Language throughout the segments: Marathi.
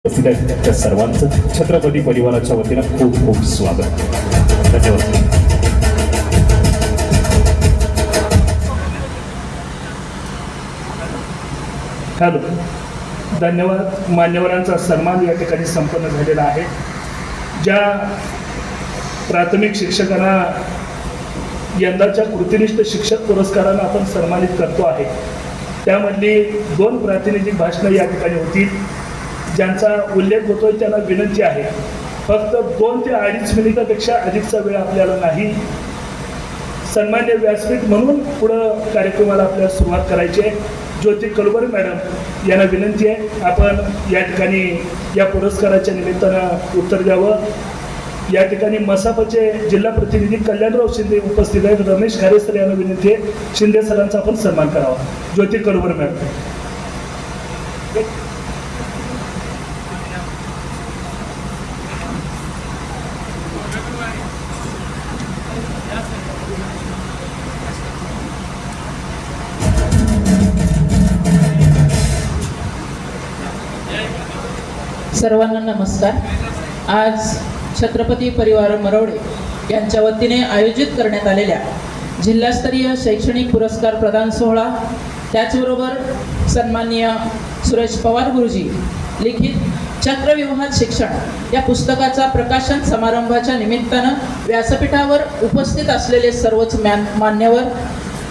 उपस्थित आहेत त्या सर्वांचं छत्रपती परिवाराच्या वतीनं खूप खूप स्वागत. धन्यवाद. हॅलो, धन्यवाद. मान्यवरांचा सन्मान या ठिकाणी संपन्न झालेला आहे. ज्या प्राथमिक शिक्षकांना यंदाच्या कृतिनिष्ठ शिक्षक पुरस्कारानं आपण सन्मानित करतो आहे, त्यामधली 2 प्रातिनिधिक भाषणं या ठिकाणी होती. ज्यांचा उल्लेख होतोय त्यांना विनंती आहे, फक्त 2 ते 2.5 मिनिटापेक्षा अधिकचा वेळ आपल्याला नाही. सन्मान्य व्यासपीठ म्हणून पुढं कार्यक्रमाला आपल्याला सुरुवात करायची आहे. ज्योती कलबर्गे मॅडम यांना विनंती आहे, आपण या ठिकाणी या पुरस्काराच्या निमित्तानं उत्तर द्यावं. या ठिकाणी मसापचे जिल्हा प्रतिनिधी कल्याणराव शिंदे उपस्थित आहेत. रमेश खारेसर यांना विनंती आहे, शिंदे सरांचा आपण सन्मान करावा. ज्योती कलबर्गे मॅडम. सर्वांना नमस्कार. आज छत्रपती परिवार मरवडे यांच्या वतीने आयोजित करण्यात आलेल्या जिल्हास्तरीय शैक्षणिक पुरस्कार प्रदान सोहळा, त्याचबरोबर सन्माननीय सुरेश पवार गुरुजी लिखित चक्रव्यूहात शिक्षण या पुस्तकाचा प्रकाशन समारंभाच्या निमित्तानं व्यासपीठावर उपस्थित असलेले सर्वच मान्यवर,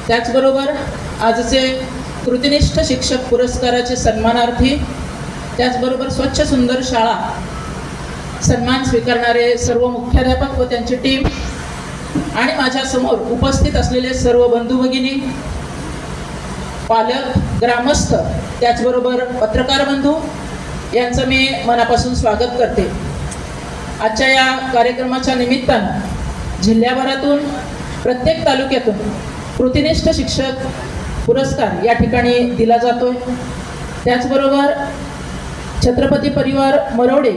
त्याचबरोबर आजचे कृतिनिष्ठ शिक्षक पुरस्काराचे सन्मानार्थी, त्याचबरोबर स्वच्छ सुंदर शाळा सन्मान स्वीकारणारे सर्व मुख्याध्यापक व त्यांची टीम, आणि माझ्यासमोर उपस्थित असलेले सर्व बंधू भगिनी, पालक, ग्रामस्थ, त्याचबरोबर पत्रकार बंधू यांचं मी मनापासून स्वागत करते. आजच्या या कार्यक्रमाच्या निमित्तानं जिल्ह्याभरातून प्रत्येक तालुक्यातून कृतिनिष्ठ शिक्षक पुरस्कार या ठिकाणी दिला जातोय. त्याचबरोबर छत्रपती परिवार मरवडे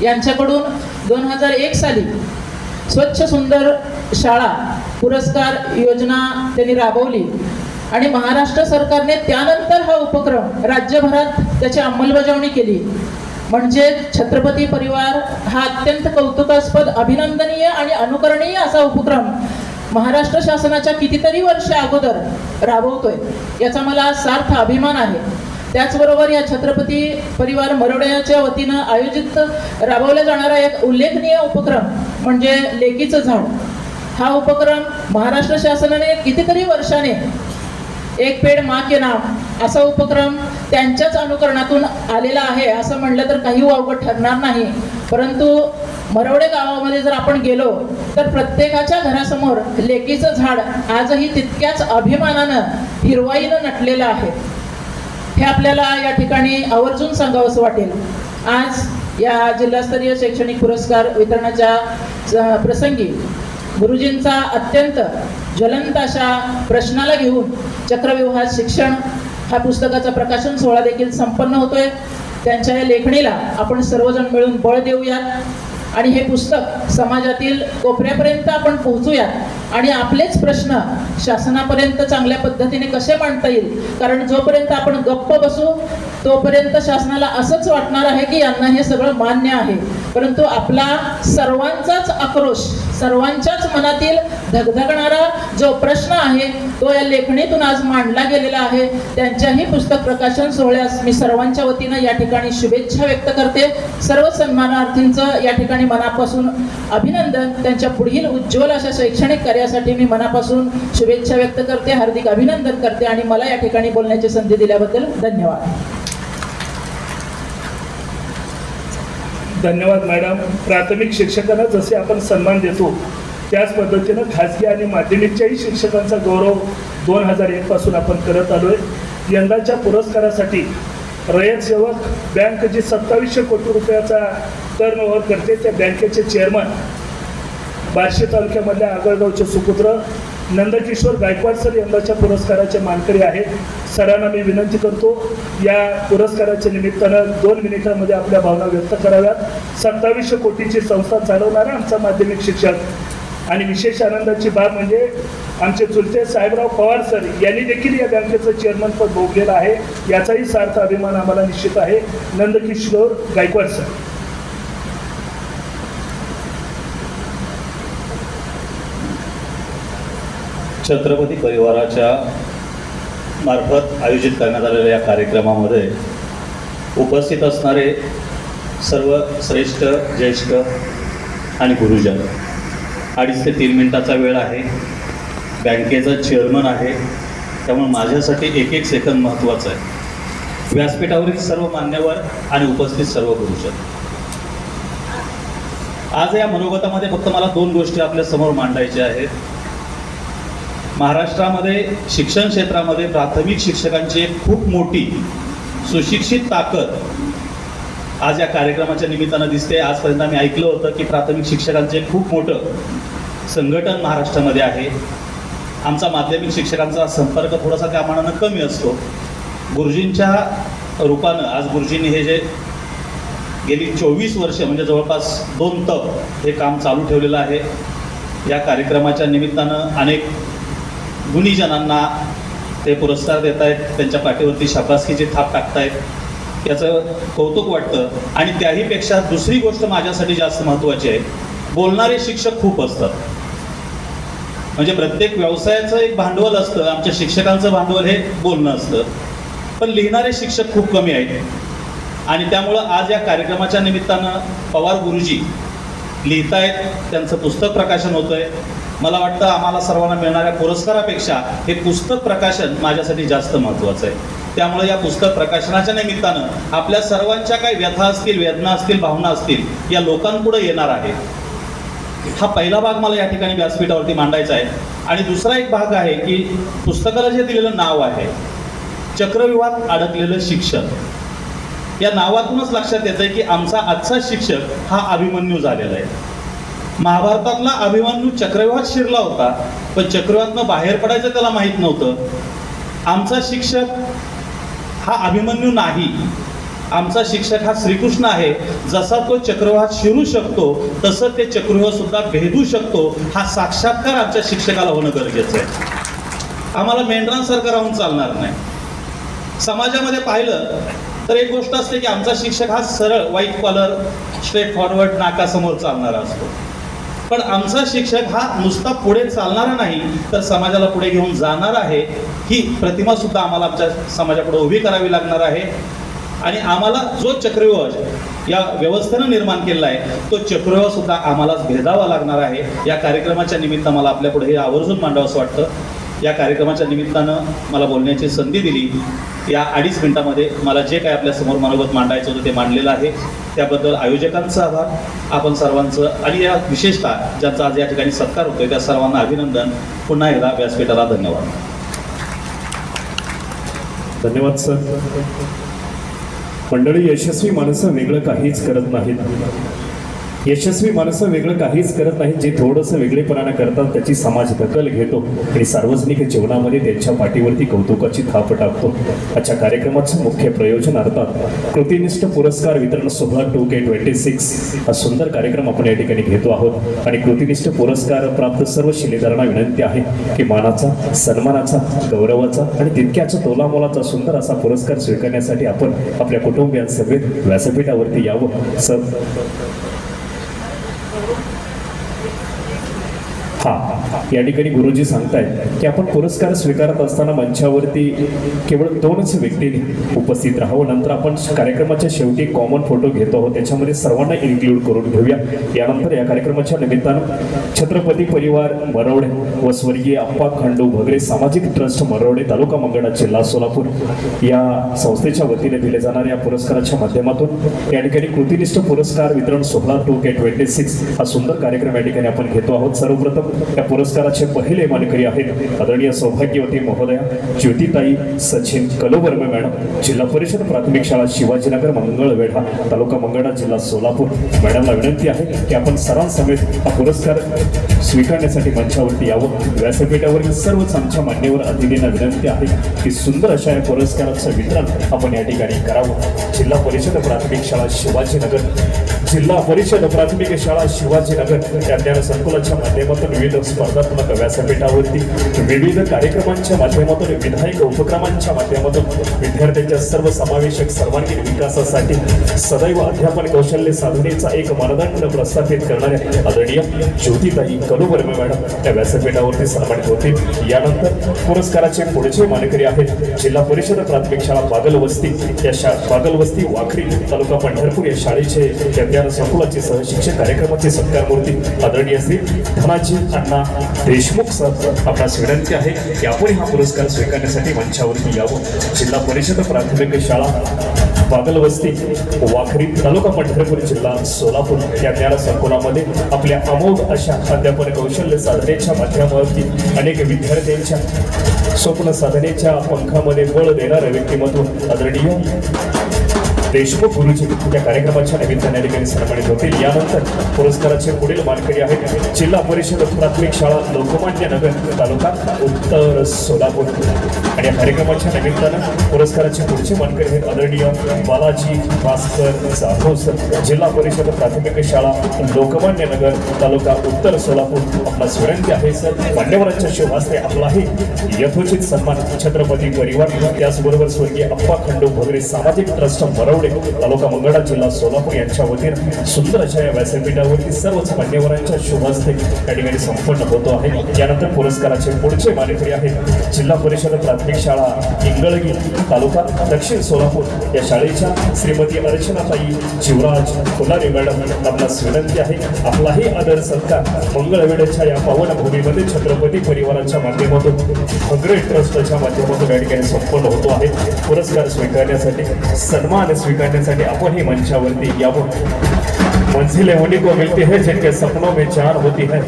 यांच्याकडून 2001 साली स्वच्छ सुंदर शाळा पुरस्कार योजना त्यांनी राबवली आणि महाराष्ट्र सरकारने त्यानंतर हा उपक्रम राज्यभरात त्याची अंमलबजावणी केली. म्हणजे छत्रपती परिवार हा अत्यंत कौतुकास्पद, अभिनंदनीय आणि अनुकरणीय असा उपक्रम महाराष्ट्र शासनाच्या कितीतरी वर्ष अगोदर राबवतोय, याचा मला सार्थ अभिमान आहे. त्याचबरोबर या छत्रपती परिवार मरवड्याच्या वतीनं आयोजित राबवला जाणारा एक उल्लेखनीय उपक्रम म्हणजे लेकीचं झाड. हा उपक्रम महाराष्ट्र शासनाने कितीतरी वर्षाने एक पेड माँ के नाम असा उपक्रम त्यांच्याच अनुकरणातून आलेला आहे असं म्हणलं तर काही वावगं ठरणार नाही. परंतु मरवडे गावामध्ये जर आपण गेलो तर प्रत्येकाच्या घरासमोर लेकीचं झाड आजही तितक्याच अभिमानानं हिरवाईनं नटलेलं आहे. हे आपल्याला या ठिकाणी आवर्जून सांगावंसं वाटेल. आज या जिल्हास्तरीय शैक्षणिक पुरस्कार वितरणाच्या प्रसंगी गुरुजींचा अत्यंत ज्वलंत अशा प्रश्नाला घेऊन चक्रव्यूहात शिक्षण हा पुस्तकाचा प्रकाशन सोहळा देखील संपन्न होतोय. त्यांच्या या लेखणीला आपण सर्वजण मिळून बळ देऊयात आणि हे पुस्तक समाजातील कोपऱ्यापर्यंत आपण पोहोचूयात आणि आपलेच प्रश्न शासनापर्यंत चांगल्या पद्धतीने कसे मांडता येईल. कारण जोपर्यंत आपण गप्प बसू तोपर्यंत शासनाला असंच वाटणार आहे की यांना हे सगळं मान्य आहे. परंतु आपला सर्वांचाच आक्रोश, सर्वांच्याच मनातील धगधगणारा जो प्रश्न आहे तो या लेखणीतून आज मांडला गेलेला आहे. त्यांच्याही पुस्तक प्रकाशन सोहळ्यास मी सर्वांच्या वतीनं या ठिकाणी शुभेच्छा व्यक्त करते. सर्व सन्मानार्थींचं या ठिकाणी मनापासून अभिनंदन. त्यांच्या पुढील उज्ज्वल अशा शैक्षणिक कार्यासाठी मी मनापासून शुभेच्छा व्यक्त करते, हार्दिक अभिनंदन करते आणि मला या ठिकाणी बोलण्याची संधी दिल्याबद्दल धन्यवाद. धन्यवाद मॅडम. प्राथमिक शिक्षकांना जसे आपण सन्मान देतो त्याच पद्धतीनं खाजगी आणि माध्यमिकच्याही शिक्षकांचा गौरव 2001 पासून आपण करत आलोय. यंदाच्या पुरस्कारासाठी रयत सेवक बँक जी 2700 कोटी रुपयाचा टर्नओव्हर करते, त्या बँकेचे चेअरमन बार्शी तालुक्यामधल्या आगळगावचे सुपुत्र नंदकिशोर गायकवाड सर यंदाच्या पुरस्काराचे मानकरी आहेत. सरांना मी विनंती करतो या पुरस्काराच्या निमित्तानं 2 मिनिटांमध्ये आपल्या भावना व्यक्त कराव्यात. 2700 कोटीची संस्था चालवणारा आमचा माध्यमिक शिक्षक आणि विशेष आनंदाची बाब म्हणजे आमचे चुलते साहेबराव पवार सर यांनी देखील या बँकेचं चेअरमनपद भोगलेलं आहे. याचाही सार्थ अभिमान आम्हाला निश्चित आहे. नंदकिशोर गायकवाड सर. छत्रपती परिवाराच्या मार्फत आयोजित करण्यात आलेल्या या कार्यक्रमामध्ये उपस्थित असणारे सर्व श्रेष्ठ ज्येष्ठ आणि गुरुजन, 2.5 ते 3 मिनिटाचा वेळ आहे. बँकेचा चेअरमन आहे, त्यामुळे माझ्यासाठी 1-1 सेकंद महत्त्वाचं आहे. व्यासपीठावरील सर्व मान्यवर आणि उपस्थित सर्व गुरुजन, आज या मनोगतामध्ये फक्त मला 2 गोष्टी आपल्यासमोर मांडायच्या आहेत. महाराष्ट्रामध्ये शिक्षण क्षेत्रामध्ये प्राथमिक शिक्षकांची एक खूप मोठी सुशिक्षित ताकद आज या कार्यक्रमाच्या निमित्तानं दिसते. आजपर्यंत आम्ही ऐकलं होतं की प्राथमिक शिक्षकांचे खूप मोठं संघटन महाराष्ट्रामध्ये आहे. आमचा माध्यमिक शिक्षकांचा संपर्क थोडासा त्या मानानं कमी असतो. गुरुजींच्या रूपानं आज गुरुजींनी हे जे गेली 24 वर्ष म्हणजे जवळपास 2 तप हे काम चालू ठेवलेलं आहे. या कार्यक्रमाच्या निमित्तानं अनेक गुणीजनांना ते पुरस्कार देत आहेत, त्यांच्या पाठीवरती शाबासकीची थाप टाकतायत, याचं कौतुक वाटतं. आणि त्याहीपेक्षा दुसरी गोष्ट माझ्यासाठी जास्त महत्त्वाची आहे, बोलणारे शिक्षक खूप असतात. म्हणजे प्रत्येक व्यवसायाचं एक भांडवल असतं, आमच्या शिक्षकांचं भांडवल हे बोलणं असतं, पण लिहिणारे शिक्षक खूप कमी आहेत. आणि त्यामुळं आज या कार्यक्रमाच्या निमित्तानं पवार गुरुजी लिहितायत, त्यांचं पुस्तक प्रकाशन होतं आहे. मला वाटतं आम्हाला सर्वांना मिळणाऱ्या पुरस्कारापेक्षा हे पुस्तक प्रकाशन माझ्यासाठी जास्त महत्त्वाचं आहे. त्यामुळे या पुस्तक प्रकाशनाच्या निमित्तानं आपल्या सर्वांच्या काही व्यथा असतील, वेदना असतील, भावना असतील, या लोकांपुढे येणार आहे. हा पहिला भाग मला या ठिकाणी व्यासपीठावरती मांडायचा आहे. आणि दुसरा एक भाग आहे की पुस्तकाला जे दिलेलं नाव आहे, चक्रव्यूहात अडकलेलं शिक्षण, या नावातूनच लक्षात येतं की आमचा आजचा शिक्षक हा अभिमन्यू झालेला आहे. महाभारतातला अभिमन्यू चक्रव्यूहात शिरला होता, पण चक्रव्यूहातनं बाहेर पडायचं त्याला माहीत नव्हतं. आमचा शिक्षक हा अभिमन्यू नाही, आमचा शिक्षक हा श्रीकृष्ण आहे. जसा तो चक्रव्यूहात शिरू शकतो तसं ते चक्रव्यूह सुद्धा भेदू शकतो. हा साक्षात्कार आमच्या शिक्षकाला होणं गरजेचं आहे. आम्हाला मेंढरांसारखं राहून चालणार नाही. समाजामध्ये पाहिलं तर एक गोष्ट असते की आमचा शिक्षक हा सरळ व्हाईट कॉलर स्ट्रेट फॉरवर्ड नाकासमोर चालणारा असतो, पण आमचा शिक्षक हा नुसता पुढे चालणारा नाही तर समाजाला पुढे घेऊन जाणार आहे. ही प्रतिमा सुद्धा आम्हाला आमच्या समाजापुढे उभी करावी लागणार आहे. आणि आम्हाला जो चक्रव्यूह या व्यवस्थेनं निर्माण केलेला आहे तो चक्रव्यूह सुद्धा आम्हालाच भेदावा लागणार आहे. या कार्यक्रमाच्या निमित्त मला आपल्यापुढे हे आवर्जून मांडावं असं वाटतं. या कार्यक्रमाच्या निमित्तानं मला बोलण्याची संधी दिली. या 2.5 मिनिटामध्ये मला जे काही आपल्यासमोर मनोगत मांडायचं होतं ते मांडलेलं आहे. त्याबद्दल आयोजकांचा आभार, आपण सर्वांचं, आणि या विशेषतः ज्यांचा आज या ठिकाणी सत्कार होतोय त्या सर्वांना अभिनंदन. पुन्हा एकदा व्यासपीठाला धन्यवाद. धन्यवाद सर. मंडळी, यशस्वी माणसं वेगळं काहीच करत नाहीत. यशस्वी माणसं वेगळं काहीच करत नाहीत. जे थोडंसं वेगळेपणानं करतात त्याची समाज दखल घेतो आणि सार्वजनिक जीवनामध्ये त्यांच्या पाठीवरती कौतुकाची थाप टाकतो. आजच्या कार्यक्रमाचं मुख्य प्रयोजन अर्थात कृतिनिष्ठ पुरस्कार वितरण सोहळा 2K26 हा सुंदर कार्यक्रम आपण या ठिकाणी घेतो आहोत. आणि कृतिनिष्ठ पुरस्कार प्राप्त सर्व शिलेदारांना विनंती आहे की मानाचा, सन्मानाचा, गौरवाचा आणि तितक्याच तोलामोलाचा सुंदर असा पुरस्कार स्वीकारण्यासाठी आपण आपल्या कुटुंबियांसमेत व्यासपीठावरती यावं. सर, या ठिकाणी गुरुजी सांगतायत की आपण पुरस्कार स्वीकारत असताना मंचावरती केवळ 2च व्यक्तींनी उपस्थित राहावं. नंतर आपण कार्यक्रमाच्या शेवटी कॉमन फोटो घेतो आहोत, त्याच्यामध्ये सर्वांना इन्क्लूड करून घेऊया. यानंतर या कार्यक्रमाच्या निमित्तानं छत्रपती परिवार मरवडे व स्वर्गीय अप्पा खंडू भगरे सामाजिक ट्रस्ट मरवडे तालुका मंगळा जिल्हा सोलापूर या संस्थेच्या वतीने दिले जाणाऱ्या या पुरस्काराच्या माध्यमातून या ठिकाणी कृतिनिष्ठ पुरस्कार वितरण सोहळा 2K26 हा सुंदर कार्यक्रम या ठिकाणी आपण घेतो आहोत. सर्वप्रथम या पुरस्काराचे पहिले मानकरी आहेत आदरणीय सौभाग्यवती महोदया ज्योतिताई सचिन कलोवर्मे मॅडम, जिल्हा परिषद प्राथमिक शाळा शिवाजीनगर मंगळवेढा तालुका मंगळा जिल्हा सोलापूर. मॅडमला विनंती आहे की आपण सरांसमेत हा पुरस्कार स्वीकारण्यासाठी मंचावरती यावं. व्यासपीठावरील सर्वच आमच्या मान्यवर अतिथींना विनंती आहे की सुंदर अशा या पुरस्काराचं वितरण आपण या ठिकाणी करावं. जिल्हा परिषद प्राथमिक शाळा शिवाजीनगर जिल्हा परिषद प्राथमिक शाळा शिवाजीनगर या ज्ञान संकुलाच्या माध्यमातून विविध स्पर्धात्मक व्यासपीठावरती विविध कार्यक्रमांच्या माध्यमातून विधायक उपक्रमांच्या माध्यमातून विद्यार्थ्यांच्या सर्व समावेशक सर्वांगीण विकासासाठी सदैव अध्यापन कौशल्य साधनेचा एक मानदंड प्रस्थापित करणाऱ्या आदरणीय ज्योतिताई कलुवर्मे मॅडम या व्यासपीठावरती सन्मानित होतील। यानंतर पुरस्काराचे पुढचे मानकरी आहेत जिल्हा परिषद प्राथमिक शाळा बागलवस्ती या बागलवस्ती वाखरी तालुका पंढरपूर या शाळेचे ज्ञान संकुलाचे सहशिक्षक कार्यक्रमाचे सत्कार मूर्ती आदरणीय श्री धनाजी अण्णा देशमुख सर आपणास विनंती आहे की आपण हा पुरस्कार स्वीकारण्यासाठी मंचावरती यावं। जिल्हा परिषद प्राथमिक शाळा बागलवस्ती वाखरी तालुका पंढरपूर जिल्हा सोलापूर या ज्ञान संकुलामध्ये आपल्या अमोघ अशा अध्यापन कौशल्य साधनेच्या माध्यमावरती अनेक विद्यार्थ्यांच्या स्वप्न साधनेच्या पंखामध्ये बळ देणारं व्यक्तिमत्व आदरणीय देशमुख गुरुजी या कार्यक्रमाच्या निमित्ताने ठिकाणी सन्मानित होतील। यानंतर पुरस्काराचे पुढील मानकरी आहेत जिल्हा परिषद प्राथमिक शाळा लोकमान्य नगर तालुका उत्तर सोलापूर आणि या कार्यक्रमाच्या निमित्तानं पुरस्काराचे पुढचे मानकरी आहेत आदरणीय बालाजी भास्कर जाधव जिल्हा परिषद प्राथमिक शाळा लोकमान्य नगर तालुका उत्तर सोलापूर आपणास विनंती आहे सर मान्यवरांच्या शुभास्ते आपलाही यथोचित सन्मान छत्रपती परिवार त्याचबरोबर स्वर्गीय अप्पा खंडू भगरे सामाजिक ट्रस्ट मरवडे तालुका मंगळा जिल्हा सोलापूर यांच्या वतीने सुंदर अशा या व्यासपीठावरती सर्वच मान्यवरांच्या शुभास्ते या ठिकाणी संपन्न होतो आहे। यानंतर पुरस्काराचे पुढचे मानकरी आहेत जिल्हा परिषद प्राथमिक शाळा इंगळगी तालुका दक्षिण सोलापूर या शाळेच्या श्रीमती अर्चनाताई जीवराज फुलारी मॅडम आपणास विनंती आहे आपलाही आदर सत्कार मंगळवेढ्याच्या या पावन भूमीमध्ये छत्रपती परिवाराच्या माध्यमातून भगरे ट्रस्टच्या माध्यमातून या ठिकाणी संपन्न होतो आहे। पुरस्कार स्वीकारण्यासाठी सन्मान स्वीकारण्यासाठी आपण ही मंचावरती यावं। मंजिलें उन्हीं को मिलती है जिनके सपनों में जान होती है,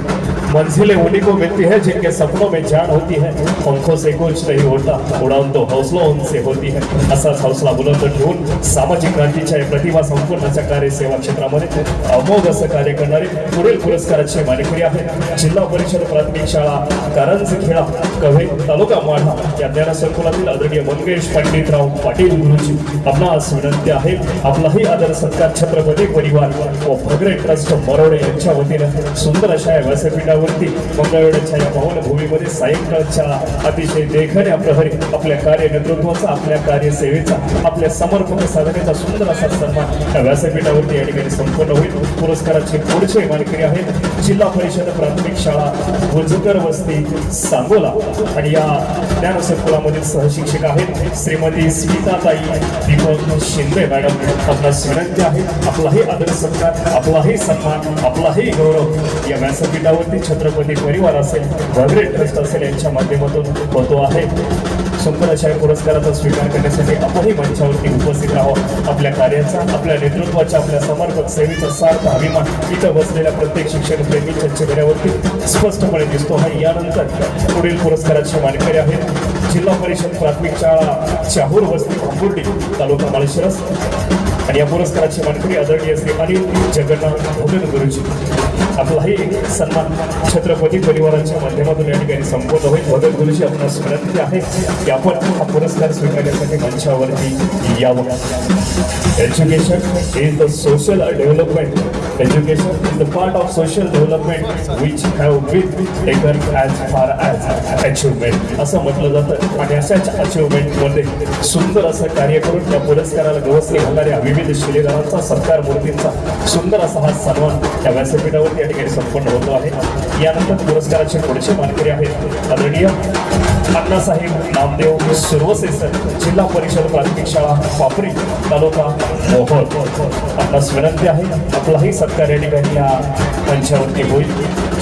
मंजिलें उन्हीं को मिलती है जिनके सपनों में जान होती है, पंखों से कुछ नहीं होता उड़ान तो हौसलों उनसे होती है। असाच हौसला बुलंद ठेवून सामाजिक क्रांतीच्या प्रतिभा संपूर्णच्या कार्य सेवा क्षेत्रामध्ये अमोघ असं कार्य करणारे पुढील पुरस्काराचे मानकरी आहेत जिल्हा परिषद प्राथमिक शाळा कारंजखेडा कव्हे तालुका माढा या ज्ञान संकुलातील आदरणीय मंगेश पंडितराव पाटील गुरुजी आपणास विनंती आहे आपलाही आदर सत्कार छत्रपती परिवार व भगरे ट्रस्ट मरवडे यांच्या वतीने सुंदर अशा या व्यासपीठावरती मंगळवेढ्याच्या या पावन भूमीमध्ये सायंकाळच्या अतिशय देखण्या प्रहरी आपल्या कार्य नेतृत्वाचा आपल्या कार्यसेवेचा आपल्या समर्पक साधनेचा सुंदर असा सन्मान या व्यासपीठावरती या ठिकाणी संपन्न होईल। पुरस्काराचे पुढचे मानकरी आहेत जिल्हा परिषद प्राथमिक शाळा गुजकर वस्ती सांगोला आणि या ज्ञान संकुलामधील सहशिक्षक आहेत श्रीमती स्मिताताई दीपक शिंदे मॅडम आपणास विनंती आहे आपलाही आदर सत्कार आपलाही सन्मान आपलाही गौरव या व्यासपीठावरती छत्रपती परिवार असेल भगरे ट्रस्ट असेल यांच्या माध्यमातून होतो आहे। सुंदर अशा पुरस्काराचा स्वीकार करण्यासाठी आपणही मंचावरती उपस्थित राहावं। आपल्या कार्याचा आपल्या नेतृत्वाच्या आपल्या समर्पक सेवेचा सार्थ अभिमान इथं बसलेल्या प्रत्येक शिक्षण प्रेमीच्या चेहऱ्यावरती स्पष्टपणे दिसतो आहे। यानंतर पुढील पुरस्काराचे मानकरी आहेत जिल्हा परिषद प्राथमिक शाळा चाहूर वस्ती अंबुर्डी तालुका माळशिरस आणि या पुरस्काराचे मानकरी आदरणीय श्री अनिल जगन्नाथ भगत गुरुजी आपलाही सन्मान छत्रपती परिवाराच्या माध्यमातून या ठिकाणी संपन्न होईल। भगत गुरुजी आपणास विनंती आहे की आपण हा पुरस्कार स्वीकारण्यासाठी मंचावरती यावं। Education is the social development. Education is the part of social development which have been taken as far as achievement. असं म्हटलं जातं आणि अशाच अचिव्हमेंटमध्ये सुंदर असं कार्य करून या पुरस्काराला गवसणी घालणाऱ्या विविध शिलेदारांचा सत्कार मूर्तींचा सुंदर असा हा सन्मान या व्यासपीठावरती या ठिकाणी संपन्न होतो आहे। यानंतर पुरस्काराचे पुढचे मानकरी आहेत आदरणीय अण्णासाहेब नामदेव सुरवसे सर जिल्हा परिषद प्राथमिक शाळा पापरी तालुका मोहोळ आपणास विनंती आहे आपलाही सत्कार या ठिकाणी या मंचावरती होईल।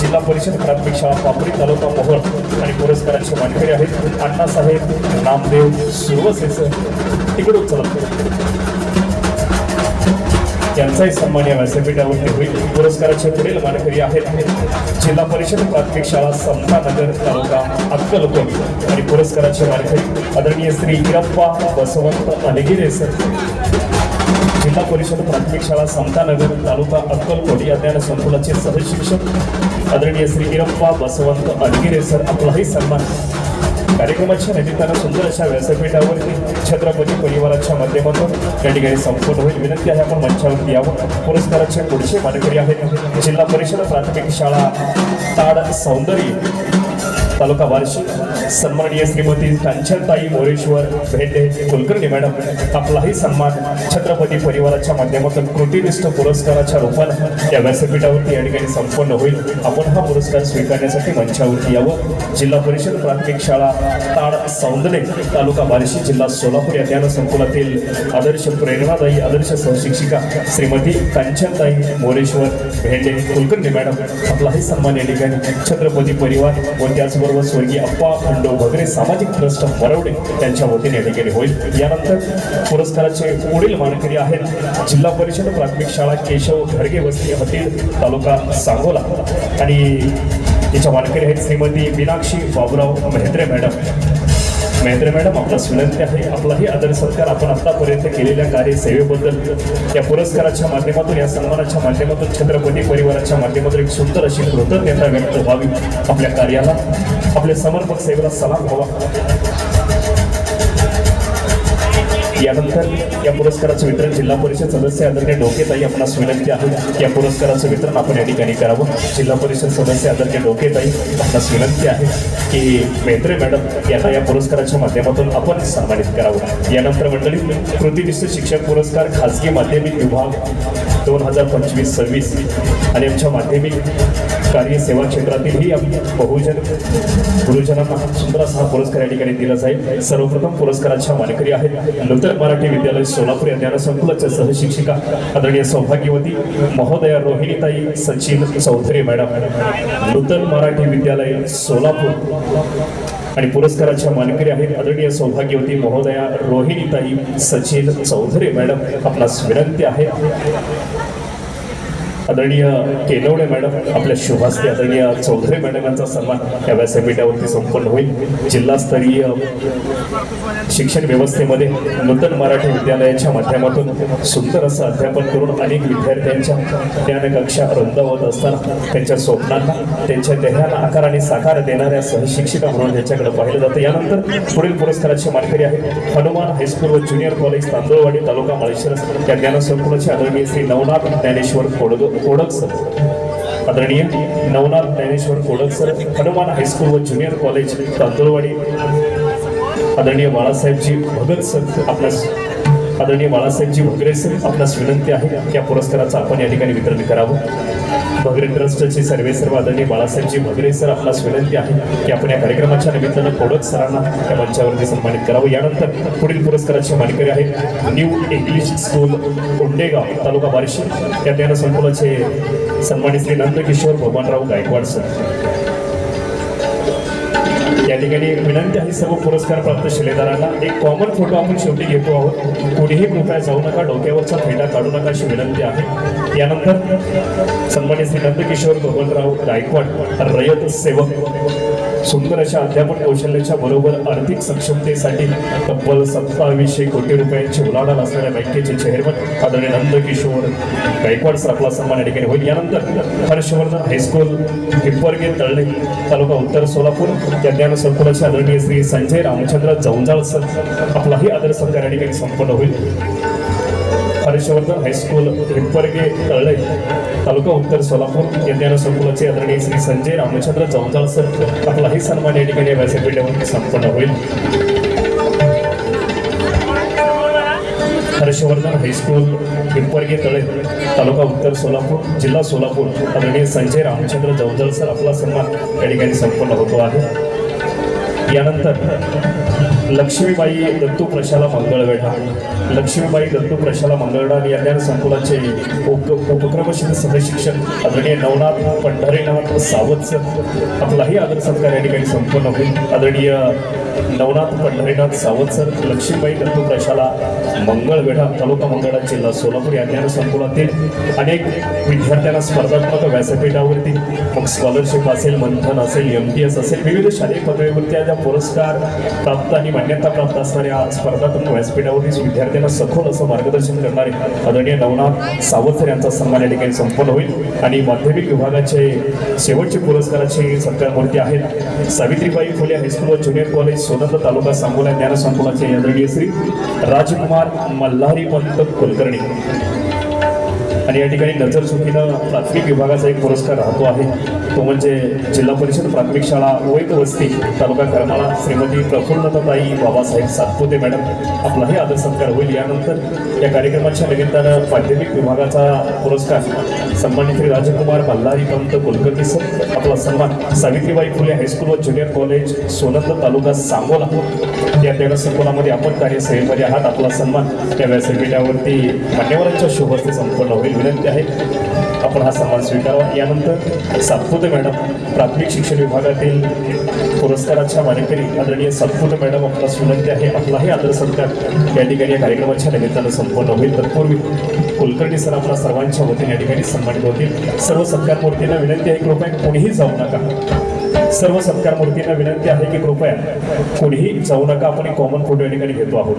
जिल्हा परिषद प्राथमिक शाळा पापरी तालुका मोहोळ आणि पुरस्काराचे मानकरी आहेत अण्णासाहेब नामदेव सुरवसे सर इकडून चला यांचाही सन्मान या व्यासपीठावरती होईल। पुरस्काराचे पुढील मानकरी आहेत जिल्हा परिषद प्राथमिक शाळा समतानगर तालुका अक्कलकोट आणि पुरस्काराचे मानकरी आदरणीय श्री हिरप्पा बसवंत अनगिरे सर जिल्हा परिषद प्राथमिक शाळा समतानगर तालुका अक्कलकोट या ज्ञान संकुलाचे सहशिक्षक आदरणीय श्री हिरप्पा बसवंत अनगिरे सर आपलाही सन्मान कार्यक्रमाच्या निमित्तानं सुंदर अशा व्यासपीठावरती छत्रपती परिवाराच्या माध्यमातून या ठिकाणी संपन्न होईल. विनंती आहे आपण मंचावरती यावं. पुरस्काराचे पुढचे मानकरी आहेत जिल्हा परिषद प्राथमिक शाळा ताड सौंदर्य तालुका बार्शी सन्माननीय श्रीमती कांचनताई मोरेश्वर भेंडे कुलकर्णी मॅडम. आपलाही सन्मान छत्रपती परिवाराच्या माध्यमातून कृतीनिष्ठ पुरस्काराच्या रूपाने या व्यासपीठावरती या ठिकाणी संपन्न होईल. आपण हा पुरस्कार स्वीकारण्यासाठी मंचावरती यावं. जिल्हा परिषद प्राथमिक शाळा ताड सौंदर्य तालुका बार्शी जिल्हा सोलापूर या ज्ञान संकुलातील आदर्श प्रेरणादायी आदर्श सहशिक्षिका श्रीमती कांचनताई मोरेश्वर भेंडे कुलकर्णी मॅडम. आपलाही सन्मान या ठिकाणी छत्रपती परिवार व त्याचबरोबर स्वर्गीय अप्पा खंडो भगरे सामाजिक ट्रस्ट मरवडे यांच्या वतीने या ठिकाणी होईल. यानंतर पुरस्काराचे पुढील मानकरी आहेत जिल्हा परिषद प्राथमिक शाळा केशव घरगे वस्ती हटील तालुका सांगोला आणि याच्या मानकरी आहेत श्रीमती मीनाक्षी बाबुराव मेहत्रे मॅडम. मेहत्रे मॅडम, आपल्यास विनंती आहे आपलाही आदर सत्कार आपण आतापर्यंत केलेल्या कार्यसेवेबद्दल या पुरस्काराच्या माध्यमातून या सन्मानाच्या माध्यमातून छत्रपती परिवाराच्या माध्यमातून एक सुंदर अशी कृतज्ञता व्यक्त व्हावी. आपल्या कार्याला आपल्या समर्पक सेवेला सलाम व्हावा. यानंतर या पुरस्काराचं वितरण जिल्हा परिषद सदस्य आदरणीय डोकेताई आपणास विनंती आहे या पुरस्काराचं वितरण आपण या ठिकाणी करावं. जिल्हा परिषद सदस्य आदरणीय डोकेताई आपणास विनंती आहे की मेहत्रे मॅडम यांना या पुरस्काराच्या माध्यमातून आपण सन्मानित करावं. यानंतर मंडळी कृतीनिष्ठ शिक्षक पुरस्कार खाजगी माध्यमिक विभाग 2025-26 आणि आमच्या माध्यमिक कार्य सेवा क्षेत्रातीलही बहुजन गुरुजनांना सुंदर असा हा पुरस्कार या ठिकाणी दिला जाईल. सर्वप्रथम पुरस्काराच्या मानकरी आहेत नूतन मराठी विद्यालय सोलापूर या ज्ञान संकुलाच्या सहशिक्षिका आदरणीय सौभाग्यवती महोदया रोहिणीताई सचिन चौधरी मॅडम. नूतन मराठी विद्यालय सोलापूर आणि पुरस्काराच्या मानकरी आहेत आदरणीय सौभाग्यवती महोदया रोहिणीताई सचिन चौधरी मॅडम. आपणास विनंती आहे आदरणीय केनवडे मॅडम आपल्या शुभास्ते आदरणीय चौधरी मॅडम यांचा सन्मान या व्यासपीठावरती संपन्न होईल. जिल्हास्तरीय शिक्षण व्यवस्थेमध्ये नूतन मराठी विद्यालयाच्या माध्यमातून सुंदर असं अध्यापन करून अनेक विद्यार्थ्यांच्या ज्ञानकक्षा रुंदावत असताना त्यांच्या स्वप्नांना त्यांच्या ध्येयाला आकार आणि साकार देणाऱ्या सहशिक्षिका म्हणून त्यांच्याकडे पाहिलं जातं. यानंतर पुढील पुरस्काराचे मानकरी आहेत हनुमान हायस्कूल व ज्युनियर कॉलेज तांदूळवाडी तालुका माळशिरस या ज्ञान संकुलाचे आदरणीय श्री नवनाथ ज्ञानेश्वर कोडक सर. आदरणीय नवनाथ ज्ञानेश्वर कोडक सर हनुमान हायस्कूल व ज्युनियर कॉलेज तांदूळवाडी. आदरणीय बाळासाहेबजी भगत सर आपल्यास आदरणीय बाळासाहेबजी भगरे सर आपल्यास विनंती आहे की या पुरस्काराचं आपण या ठिकाणी वितरण करावं. भगरे ट्रस्टचे सर्वेसर्व आदरणीय बाळासाहेबजी भगरे सर आपल्यास विनंती आहे की आपण या कार्यक्रमाच्या निमित्तानं कोडक सरांना या मंचावरती सन्मानित करावं. यानंतर पुढील पुरस्काराचे मानकरी आहेत न्यू इंग्लिश स्कूल उंडेगाव तालुका बार्शी या ज्ञान संकुलाचे सन्मानित श्री नंदकिशोर भगवानराव गायकवाड सर. या ठिकाणी विनंती आहे सर्व पुरस्कार प्राप्त शिलेदारांना एक कॉमन फोटो आपण शेवटी घेतो आहोत. कोणीही कृपया जाऊ नका, डोक्यावरचा फेटा काढू नका अशी विनंती आहे. यानंतर सन्मानित श्री नंदकिशोर भगवानराव गायकवाड रयत सेवक सुंदर अशा अध्यापन कौशल्याच्या बरोबर आर्थिक सक्षमतेसाठी तब्बल 2700 कोटी रुपयांची उलाढाल असणाऱ्या बँकेचे चेअरमन आदरणीय नंदकिशोर गायकवाड सर आपला सन्मान या ठिकाणी होईल. यानंतर हर्षवर्धन हायस्कूल हिप्परगे तळणे तालुका उत्तर सोलापूर या ज्ञान संकुलाचे आदरणीय श्री संजय रामचंद्र जवंजाळ सर आपलाही आदर सत्कार या ठिकाणी संपन्न होईल. हर्षवर्धन हायस्कूल हिप्परगे तळणे तालुका उत्तर सोलापूर या ज्ञान संकुलाचे आदरणीय श्री संजय रामचंद्र जवंजाळ सर आपलाही सन्मान या ठिकाणी व्यासपीठावर संपन्न होईल. हर्षवर्धन हायस्कूल हिप्परगे तळे तालुका उत्तर सोलापूर जिल्हा सोलापूर आदरणीय संजय रामचंद्र जवंजाळ सर आपला सन्मान या ठिकाणी संपन्न होतो आहे. यानंतर लक्ष्मीबाई दत्तू प्रशाला मंगळवेढा लक्ष्मीबाई दत्तू प्रशाला मंगळवेढा या ज्ञान संकुलाचे उपक्रमशील सहशिक्षक आदरणीय नवनाथ पंढरीनाथ सावंत सर आपलाही आदर सत्कार या ठिकाणी संपन्न होईल. आदरणीय नवनाथ पंढरीनाथ सावंत सर लक्ष्मीबाई दत्तू प्रशाला मंगळवेढा तालुका मंगळवेढा जिल्हा सोलापूर या ज्ञान संकुलातील अनेक विद्यार्थ्यांना स्पर्धात्मक व्यासपीठावरती मग स्कॉलरशिप असेल, मंथन असेल, MTS असेल, विविध शालेय पदवीवरती पुरस्कार प्राप्त आणि मान्यता प्राप्त असणाऱ्या स्पर्धात्मक व्यासपीठावरील विद्यार्थ्यांना सखोल असं मार्गदर्शन करणारे आदरणीय नवनाथ सावंत सर यांचा सन्मान या ठिकाणी संपन्न होईल. आणि माध्यमिक विभागाचे शेवटचे पुरस्काराचे सत्कारमूर्ती आहेत सावित्रीबाई फुले हायस्कूल व ज्युनियर कॉलेज सोनंद तालुका सांगोला ज्ञानसंकुलाचे आदरणीय श्री राजकुमार मल्हारी पंत कुलकर्णी. आणि या ठिकाणी नजर चुकीनं प्राथमिक विभागाचा एक पुरस्कार राहतो आहे, तो म्हणजे जिल्हा परिषद प्राथमिक शाळा वैद वस्ती तालुका करमाळा श्रीमती प्रफुल्लताताई बाबासाहेब सातपुते मॅडम, आपलाही आदर सत्कार होईल. यानंतर या कार्यक्रमाच्या निमित्तानं माध्यमिक विभागाचा पुरस्कार सन्मानित श्री राजकुमार मल्हारी पंत कुलकर्णी सर, आपला सन्मान सावित्रीबाई फुले हायस्कूल व ज्युनियर कॉलेज सोनंद तालुका सांगोला या ज्ञानसंकुलामध्ये आपण कार्यसेवेमध्ये आहात, आपला सन्मान या व्यासपीठावरती मान्यवरांच्या शुभ हस्ते संपन्न होईल. विनंती आहे आपण हा सन्मान स्वीकारावा. यानंतर सातपुते मॅडम प्राथमिक शिक्षण विभागातील पुरस्काराच्या मानकरी आदरणीय सातपुते मॅडम, आपणास विनंती आहे आपलाही आदर सत्कार या ठिकाणी या कार्यक्रमाच्या निमित्तानं संपन्न होईल. तत्पूर्वी कुलकर्णी सर आपल्या सर्वांच्या वतीने या ठिकाणी सन्मानित होतील. सर्व सत्कारमूर्तींना विनंती आहे कृपया कोणीही जाऊ नका. सर्व सत्कारमूर्तींना विनंती आहे की कृपया कोणीही जाऊ नका. आपण एक कॉमन फोटो या ठिकाणी घेतो आहोत.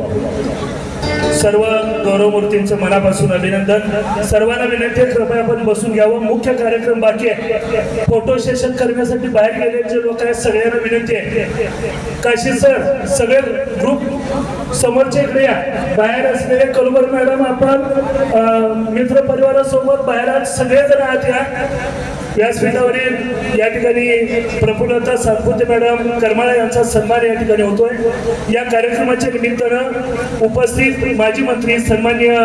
सर्व गौरवमूर्तींचं मनापासून अभिनंदन. सर्वांना विनंती आहे कृपया आपण बसून घ्यावं. मुख्य कार्यक्रम बाकी आहे. फोटो सेशन करण्यासाठी बाहेर गेलेले जे लोक आहेत सगळ्यांना विनंती आहे. काशी सर सगळे ग्रुप समोरच्या इकडे या. बाहेर असलेले कलबर मॅडम आपण मित्र परिवारासोबत बाहेर आज सगळेजण आहात या व्यासपीठावरील. या ठिकाणी प्रफुल्लता सातपुते मॅडम करमाळा यांचा सन्मान या ठिकाणी होतोय. या कार्यक्रमाच्या निमित्तानं उपस्थित माजी मंत्री सन्माननीय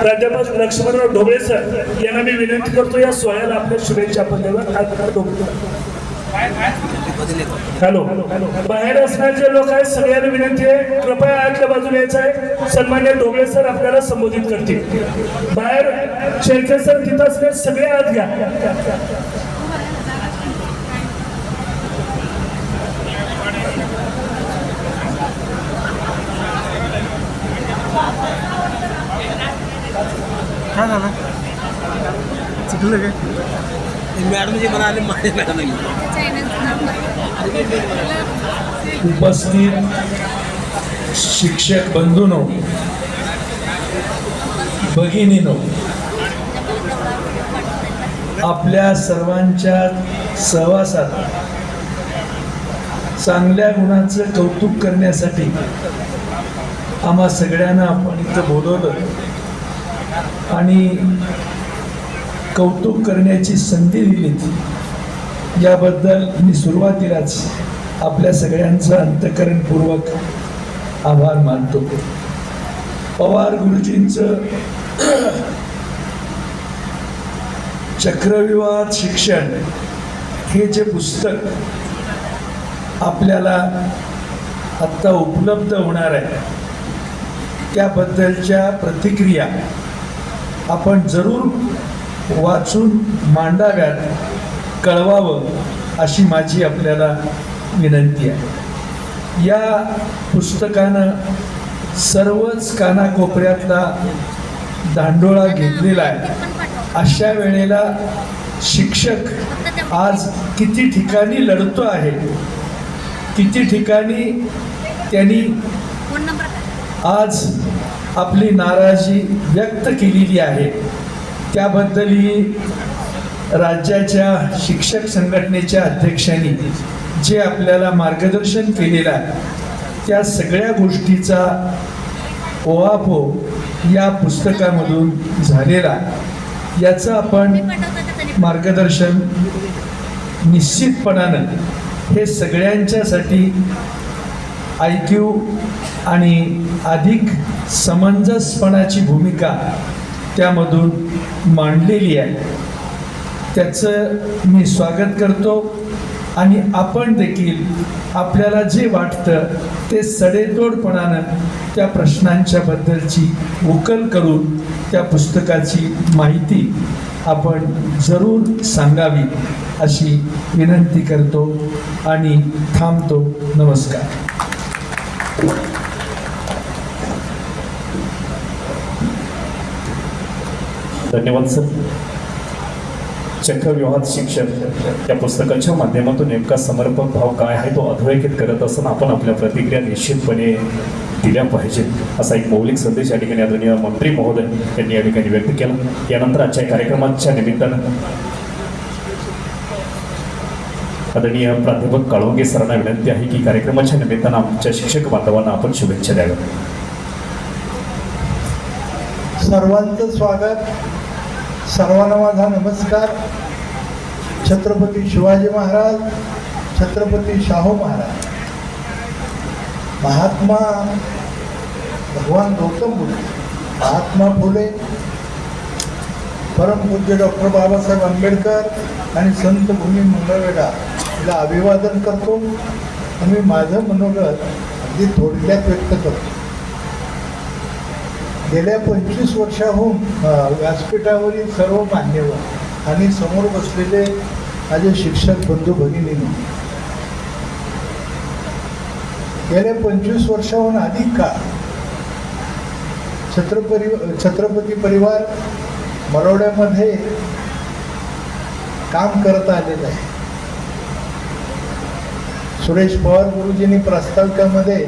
प्राध्यापक लक्ष्मणराव ढोबळे सर यांना मी विनंती करतो या सोहळ्याला आपल्या शुभेच्छा आपण देऊ. हॅलो, बाहेर असणारे जे लोक आहेत सगळ्यांना विनंती आहे कृपया आतल्या बाजूला यायचं आहे. सन्माननीय ढोबळे सर आपल्याला संबोधित करतील. बाहेर शेळके सर तिथं असले सगळे आत घ्या. काय झालं चुकलं काय मॅडम जे म्हणाले माझे मॅडम उपस्थित शिक्षक बंधूंनो, भगिनीनो, आपल्या सर्वांच्या सहवासात चांगल्या गुणांचं कौतुक करण्यासाठी आम्हा सगळ्यांना आपण इथं बोलवलं आणि कौतुक करण्याची संधी दिली. याबद्दल मी सुरुवातीलाच आपल्या सगळ्यांचं अंतःकरणपूर्वक आभार मानतो. पवार गुरुजींचं चक्रव्यूहात शिक्षण हे जे पुस्तक आपल्याला आत्ता उपलब्ध होणार आहे त्याबद्दलच्या प्रतिक्रिया आपण जरूर वाचून मांडाव्यात, कळवावं अशी माझी आपल्याला विनंती आहे. या पुस्तकानं सर्वच कानाकोपऱ्यातला धांडोळा घेतलेला आहे. अशा वेळेला शिक्षक आज किती ठिकाणी लढतो आहे, किती ठिकाणी त्यांनी आज आपली नाराजी व्यक्त केलेली आहे, त्याबद्दलही राज्याच्या शिक्षक संघटनेच्या अध्यक्षांनी जे आपल्याला मार्गदर्शन केलेलं आहे त्या सगळ्या गोष्टीचा ओहापोह या पुस्तकामधून झालेला याचं आपण मार्गदर्शन निश्चितपणानं हे सगळ्यांच्यासाठी ऐकीव आणि अधिक समंजसपणाची भूमिका त्यामधून मांडलेली आहे. त्याचं मी स्वागत करतो आणि आपण देखील आपल्याला जे वाटतं ते सडेतोडपणानं त्या प्रश्नांच्या बद्दलची उकल करून त्या पुस्तकाची माहिती आपण जरूर सांगावी अशी विनंती करतो आणि थांबतो. नमस्कार. धन्यवाद सर. चक्रव्यूहात शिक्षण या पुस्तकाच्या माध्यमातून नेमका समर्पक भाव काय आहे तो अधोरेखित करत असताना आपण आपल्या प्रतिक्रिया निश्चितपणे दिल्या पाहिजेत असा एक मौलिक संदेश या ठिकाणी आदरणीय मंत्री महोदय यांनी या ठिकाणी व्यक्त केला. यानंतर आजच्या कार्यक्रमाच्या निमित्तानं आदरणीय प्राध्यापक काळोंगे सरांना विनंती आहे की कार्यक्रमाच्या निमित्तानं आमच्या शिक्षक बांधवांना आपण शुभेच्छा द्याव्या. सर्वांचं स्वागत. सर्वांना माझा नमस्कार. छत्रपती शिवाजी महाराज, छत्रपती शाहू महाराज, महात्मा भगवान गौतम बुद्ध, महात्मा फुले, परमपूज्य डॉक्टर बाबासाहेब आंबेडकर आणि संत भूमी मंगळवेढा याला अभिवादन करतो आणि माझं मनोगत अगदी थोडक्यात व्यक्त करतो. गेल्या 25 वर्षाहून व्यासपीठावरील सर्व मान्यवर आणि समोर बसलेले माझे शिक्षक बंधू भगिनींनी गेल्या 25 वर्षाहून अधिक काळ छत्रपती परिवार मरोड्यामध्ये काम करत आलेलं आहे. सुरेश पवार गुरुजींनी प्रास्ताविकामध्ये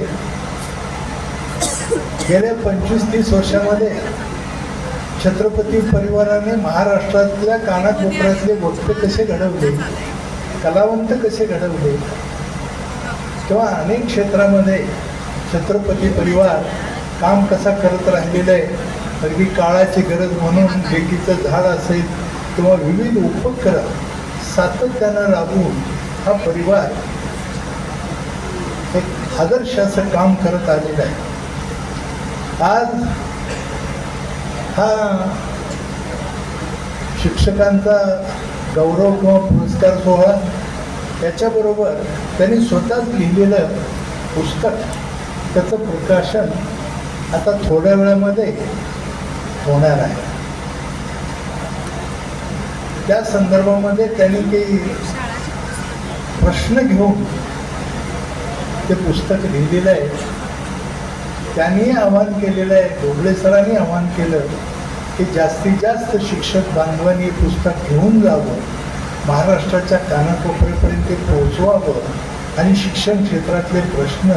गेल्या 25-30 वर्षामध्ये छत्रपती परिवाराने महाराष्ट्रातल्या कानाकोपऱ्यातले वक्ते कसे घडवले, कलावंत कसे घडवले किंवा अनेक क्षेत्रामध्ये छत्रपती परिवार काम कसा करत राहिलेलं आहे. अगदी काळाची गरज म्हणून लेकीचं झाड असेल किंवा विविध उपक्रम सातत्यानं राबवून हा परिवार एक आदर्शाचं काम करत आलेलं आहे. आज हा शिक्षकांचा गौरव किंवा पुरस्कार सोहळा, त्याच्याबरोबर त्यांनी स्वतःच लिहिलेलं पुस्तक त्याचं प्रकाशन आता थोड्या वेळामध्ये होणार आहे. त्या संदर्भामध्ये त्यांनी काही प्रश्न घेऊन ते पुस्तक लिहिलेलं आहे. त्यांनी आवाहन केलेलं आहे, ढोबळे सरांनी आवाहन केलं की जास्तीत जास्त शिक्षक बांधवांनी हे पुस्तक घेऊन जावं, महाराष्ट्राच्या कानाकोपऱ्यापर्यंत ते पोहोचवावं आणि शिक्षण क्षेत्रातले प्रश्न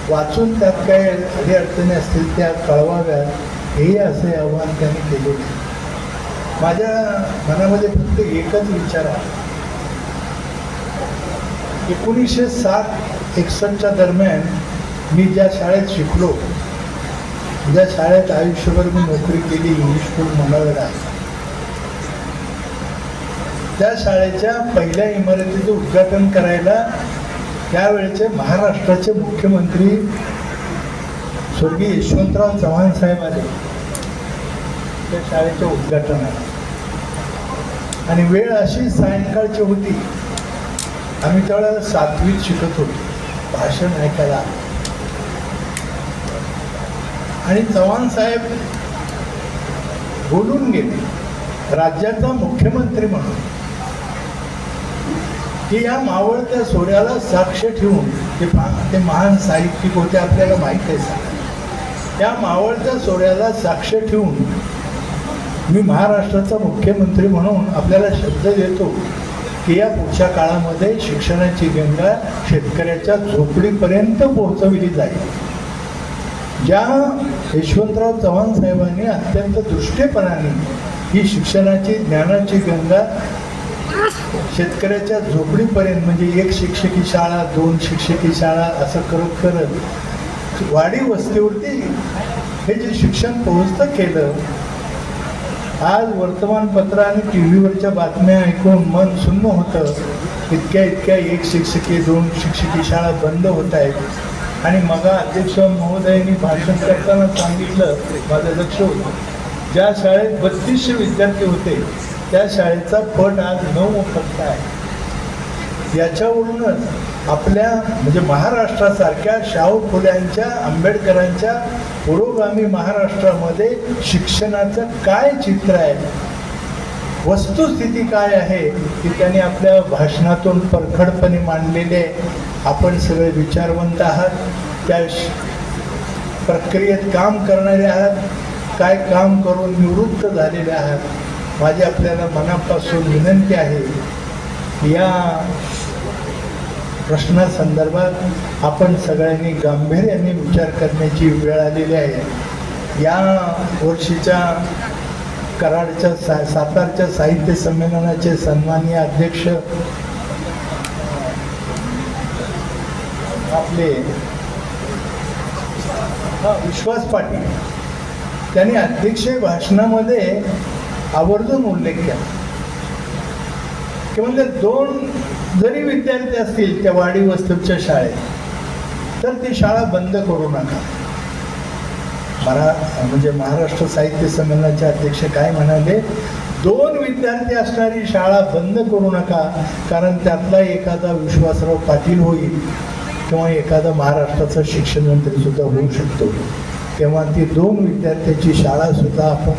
वाचून त्यात काय अडीअडचणी असतील त्या कळवाव्यात, हे असे आव्हान त्यांनी केलेले. माझ्या मनामध्ये फक्त एकच विचार आहे. 1960-61 दरम्यान मी ज्या शाळेत शिकलो, ज्या शाळेत आयुष्यभर मी नोकरी केली, इंग्लिश स्कूल मंगळवेढा, त्या शाळेच्या पहिल्या इमारतीचं उद्घाटन करायला त्यावेळेचे महाराष्ट्राचे मुख्यमंत्री स्वर्गीय यशवंतराव चव्हाण साहेब आले त्या शाळेच्या उद्घाटनाला. आणि वेळ अशी सायंकाळची होती. आम्ही त्यावेळेला 7वीत शिकत होतो. भाषण ऐकायला आणि चव्हाण साहेब बोलून गेले राज्याचा मुख्यमंत्री म्हणून की या मावळत्या सोहळ्याला साक्ष ठेवून, ते महान साहित्यिक होते आपल्याला माहीत आहे सगळं. त्या मावळत्या सोहळ्याला साक्ष ठेवून मी महाराष्ट्राचा मुख्यमंत्री म्हणून आपल्याला शब्द देतो की या पुढच्या काळामध्ये शिक्षणाची गंगा शेतकऱ्याच्या झोपडीपर्यंत पोहोचविली जाईल. ज्या यशवंतराव चव्हाण साहेबांनी अत्यंत दृष्टेपणाने ही शिक्षणाची, ज्ञानाची गंगा शेतकऱ्याच्या झोपडीपर्यंत, म्हणजे 1 शिक्षकी शाळा, 2 शिक्षकी शाळा असं करत करत वाडी वस्तीवरती हे जे शिक्षण पोहोचतं केलं. आज वर्तमानपत्र आणि टी व्हीवरच्या बातम्या ऐकून मन सुन्न होतं. इतक्या 1 शिक्षकी, 2 शिक्षकी शाळा बंद होत आहेत. आणि मग अध्यक्ष महोदयांनी भाषण करताना सांगितलं, माझं लक्ष होतं, ज्या शाळेत 3200 विद्यार्थी होते त्या शाळेचा पट आज 9 फक्त आहे. याच्यावरूनच आपल्या म्हणजे महाराष्ट्रासारख्या शाहू फुल्यांच्या, आंबेडकरांच्या पुरोगामी महाराष्ट्रामध्ये शिक्षणाचं काय चित्र आहे, वस्तुस्थिती काय आहे, की त्यांनी आपल्या भाषणातून परखडपणे मांडलेले. आपण सगळे विचारवंत आहात, त्या प्रक्रियेत काम करणारे आहात, काय काम करून निवृत्त झालेले आहात. माझी आपल्याला मनापासून विनंती आहे, या प्रश्नासंदर्भात आपण सगळ्यांनी गांभीर्याने विचार करण्याची वेळ आलेली आहे. या वर्षीच्या कराडच्या सातारच्या साहित्य संमेलनाचे सन्माननीय अध्यक्ष आपले विश्वास पाटील, त्यांनी अध्यक्षीय भाषणामध्ये आवर्जून उल्लेख केला की म्हणजे 2 जरी विद्यार्थी असतील त्या वाडी वस्तीच्या शाळेत तर ती शाळा बंद करू नका. म्हणजे महाराष्ट्र साहित्य संमेलनाचे अध्यक्ष काय म्हणाले, 2 विद्यार्थी असणारी शाळा बंद करू नका, कारण त्यातला एखादा विश्वासराव पाटील होईल किंवा एखादा महाराष्ट्राचा शिक्षण मंत्री सुद्धा होऊ शकतो. तेव्हा ती 2 विद्यार्थ्याची शाळा सुद्धा आपण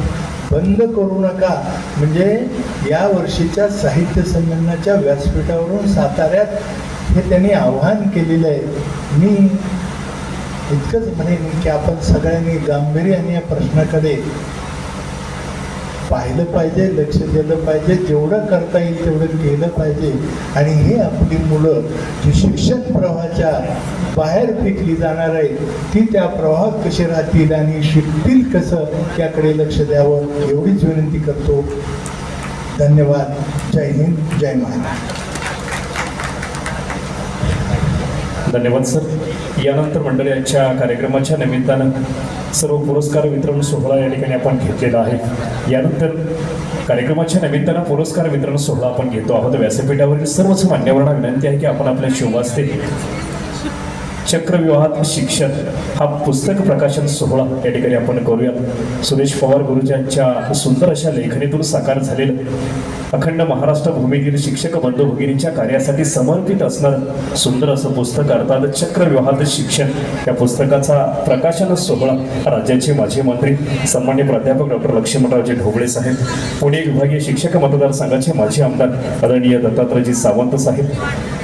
बंद करू नका. म्हणजे या वर्षीच्या साहित्य संमेलनाच्या व्यासपीठावरून साताऱ्यात हे त्यांनी आवाहन केलेलं आहे. मी इतकंच म्हणेन की आपण सगळ्यांनी गांभीर्याने या प्रश्नाकडे पाहिलं पाहिजे, लक्ष दिलं पाहिजे, जेवढं करता येईल तेवढं केलं पाहिजे. आणि हे आपली मुलं जी शिक्षण प्रवाहाच्या बाहेर फेकली जाणार आहे ती त्या प्रवाहात कशी राहतील आणि शिकतील कसं याकडे लक्ष द्यावं एवढीच विनंती करतो. धन्यवाद. जय हिंद, जय महाराष्ट्र. धन्यवाद सर. यानंतर मंडळाच्या कार्यक्रमाच्या निमित्तानं सर्व पुरस्कार वितरण सोहळा या ठिकाणी आपण घेतलेला आहे. यानंतर कार्यक्रमाच्या निमित्तानं पुरस्कार वितरण सोहळा आपण घेतो आहोत. व्यासपीठावरील सर्वच मान्यवरांना विनंती आहे की आपण आपल्या शुभास्ते चक्रव्यूहात शिक्षण हा पुस्तक प्रकाशन सोहळा या ठिकाणी आपण करूयात. सुरेश पवार गुरुजींच्या सुंदर अशा लेखणीतून साकार झालेलं अखंड महाराष्ट्र भूमीतील शिक्षक बंधू भगिनींच्या कार्यासाठी समर्पित असणारं सुंदर असं पुस्तक अर्थात चक्रव्यूहात शिक्षण या पुस्तकाचा प्रकाशन सोहळा राज्याचे माजी मंत्री सन्माननीय प्राध्यापक डॉक्टर लक्ष्मणरावजी ढोबळे साहेब, पुणे विभागीय शिक्षक मतदारसंघाचे माजी आमदार आदरणीय दत्तात्रयजी सावंत साहेब,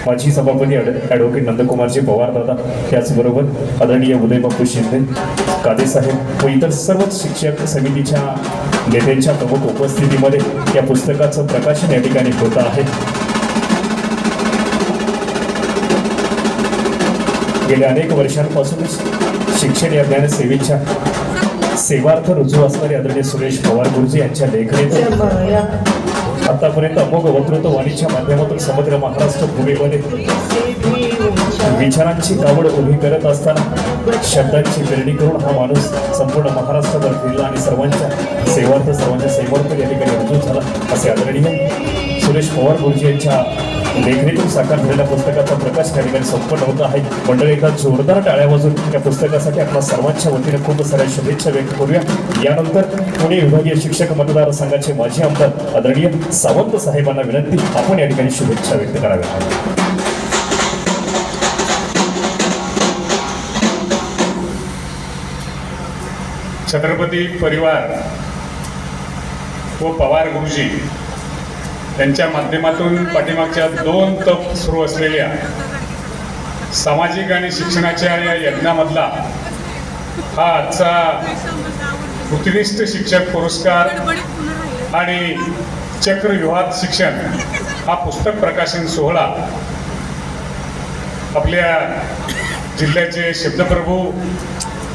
माजी सभापती ॲडव्होकेट नंदकुमारजी पवार दादा, त्याचबरोबर आदरणीय उदयबापू शिंदे कादे साहेब व इतर सर्वच शिक्षक समितीच्या नेत्यांच्या प्रमुख उपस्थितीमध्ये या पुस्तकाचं प्रकाशन या ठिकाणी होत आहे. गेल्या अनेक वर्षांपासून शिक्षण या ज्ञानसेवेच्या सेवार्थ रुजू असणारे आदरणीय सुरेश पवार गुरुजी यांच्या लेखणीतून आतापर्यंत अमोघ वक्तृत्व वाणीच्या माध्यमातून समग्र महाराष्ट्र भूमीमध्ये विचारांची कावड उभी करत असताना शब्दांची पेरणी करून हा माणूस संपूर्ण महाराष्ट्रभर फिरला आणि सर्वांच्या सेवार्थ या ठिकाणी रुजू झाला. असे आदरणीय सुरेश पवार गुरुजी यांच्या लेखणीतून साकार झालेल्या पुस्तकाचा प्रकाश त्या ठिकाणी संपन्न होत आहे. मंडळी एकदा जोरदार टाळ्या वाजून या पुस्तकासाठी आपल्या सर्वांच्या वतीने खूप साऱ्या शुभेच्छा व्यक्त करूया. यानंतर पुणे विभागीय शिक्षक मतदारसंघाचे माजी आमदार आदरणीय सावंत साहेबांना विनंती आपण या ठिकाणी शुभेच्छा व्यक्त कराव्या. छत्रपती परिवार व पवार गुरुजी यांच्या माध्यमातून पाठीमागच्या 2 तप सुरू असलेल्या सामाजिक आणि शिक्षणाच्या या यज्ञामधला हा आजचा उत्कृष्ट शिक्षक पुरस्कार आणि चक्रव्यूहात शिक्षण हा पुस्तक प्रकाशन सोहळा आपल्या जिल्ह्याचे शब्दप्रभू,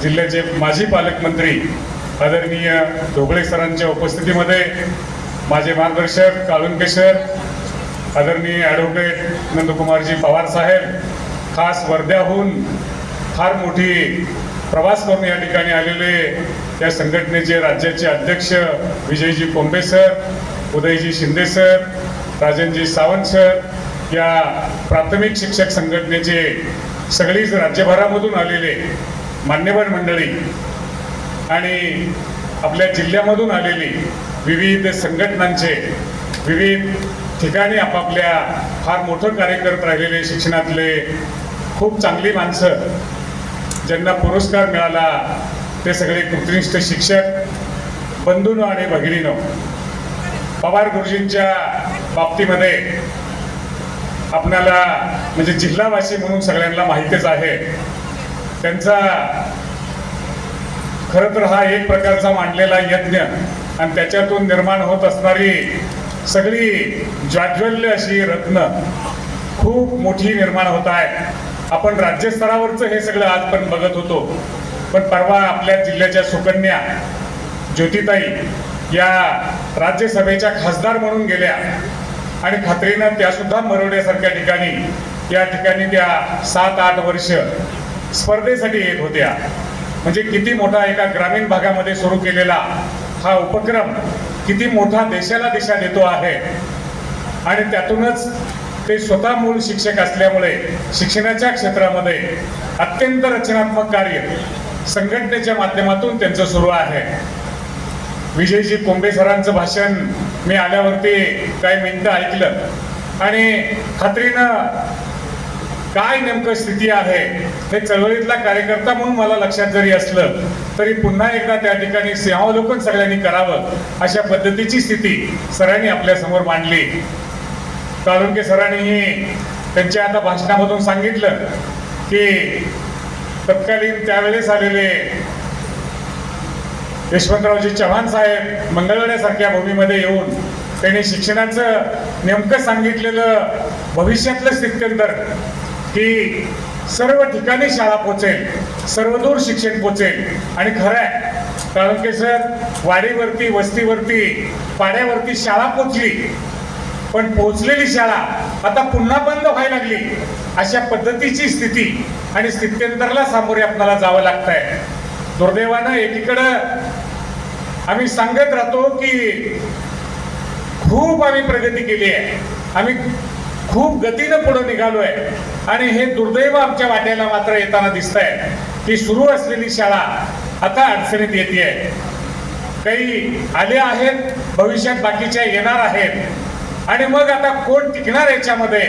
जिल्ह्याचे माजी पालकमंत्री आदरणीय ढोबळे सरांच्या उपस्थितीमध्ये माझे मार्गदर्शक काळुंके सर, आदरणीय ॲडव्होकेट नंदकुमारजी पवार साहेब, खास वर्ध्याहून फार मोठी प्रवास करून या ठिकाणी आलेले या संघटनेचे राज्याचे अध्यक्ष विजयजी कोंबे sir, Udayji Shinde sir, Rajanji Sawant sir, या प्राथमिक शिक्षक संघटनेचे सगळीच राज्यभरामधून आलेले मान्यवर मंडळी आणि आपल्या जिल्ह्यामधून आलेली विविध संघटनांचे विविध ठिकाणी आपापल्या फार मोठं कार्य करत राहिलेले शिक्षणातले खूप चांगली माणसं ज्यांना पुरस्कार मिळाला ते सगळे उत्कृष्ट शिक्षक बंधूंनो आणि भगिनीनो, पवार गुरुजींच्या बाबतीमध्ये आपणाला म्हणजे जिल्हावासी म्हणून सगळ्यांना माहितीच आहे. त्यांचा खरं तर हा एक प्रकारचा मांडलेला यज्ञ आणि त्याच्यातून निर्माण होत असणारी सगळी ज्वाज्वल्य अशी रत्न खूप मोठी निर्माण होत आहेत. आपण राज्यस्तरावरचं हे सगळं आज पण बघत होतो, पण परवा आपल्या जिल्ह्याच्या सुकन्या ज्योतिताई या राज्यसभेच्या खासदार म्हणून गेल्या आणि खात्रीनं त्या सुद्धा मरोड्यासारख्या ठिकाणी या ठिकाणी त्या 7-8 वर्ष स्पर्धेसाठी येत होत्या. म्हणजे किती मोठा एका ग्रामीण भागामध्ये सुरू केलेला हा उपक्रम किती मोठा देशाला दिशा देतो आहे. आणि त्यातूनच ते स्वतः मूळ शिक्षक असल्यामुळे शिक्षणाच्या क्षेत्रामध्ये अत्यंत रचनात्मक कार्य संघटनेच्या माध्यमातून त्यांचं सुरू आहे. विजयजी कोंबे सरांचं भाषण मी आल्यावरती काही मिनिटं ऐकलं आणि खात्रीनं काय नेमकं स्थिती आहे हे चळवळीतला कार्यकर्ता म्हणून मला लक्षात जरी असलं तरी पुन्हा एकदा त्या ठिकाणी सिंहावलोकन सगळ्यांनी करावं अशा पद्धतीची स्थिती सरांनी आपल्या समोर मांडली. काळुंके सरांनीही त्यांच्या आता भाषणामधून सांगितलं की तत्कालीन त्यावेळेस आलेले यशवंतरावजी चव्हाण साहेब मंगळवेढ्यासारख्या भूमीमध्ये येऊन त्यांनी शिक्षणाचं नेमकं सांगितलेलं भविष्यातलं स्थित्यंतर की सर्व ठिकाणी शाळा पोचेल, सर्वदूर शिक्षण पोचेल. आणि खरं आहे काळुंके सर, वाडीवरती वस्तीवरती पाड्यावरती शाळा पोचली, पण पोचलेली शाळा आता पुन्हा बंद व्हायला लागली. अशा पद्धतीची स्थिती आणि स्थित्यंतराला सामोरे आपल्याला जावं लागतंय. दुर्दैवानं एकीकडं आम्ही सांगत राहतो की खूप आम्ही प्रगती केली आहे, आम्ही खूप गतीनं पुढे निघालोय आणि हे दुर्दैव आमच्या वाट्याला मात्र येताना दिसतंय की सुरू असलेली शाळा आता अडचणीत येते. काही आल्या आहेत, भविष्यात बाकीच्या येणार आहेत आणि मग आता कोण टिकणार याच्यामध्ये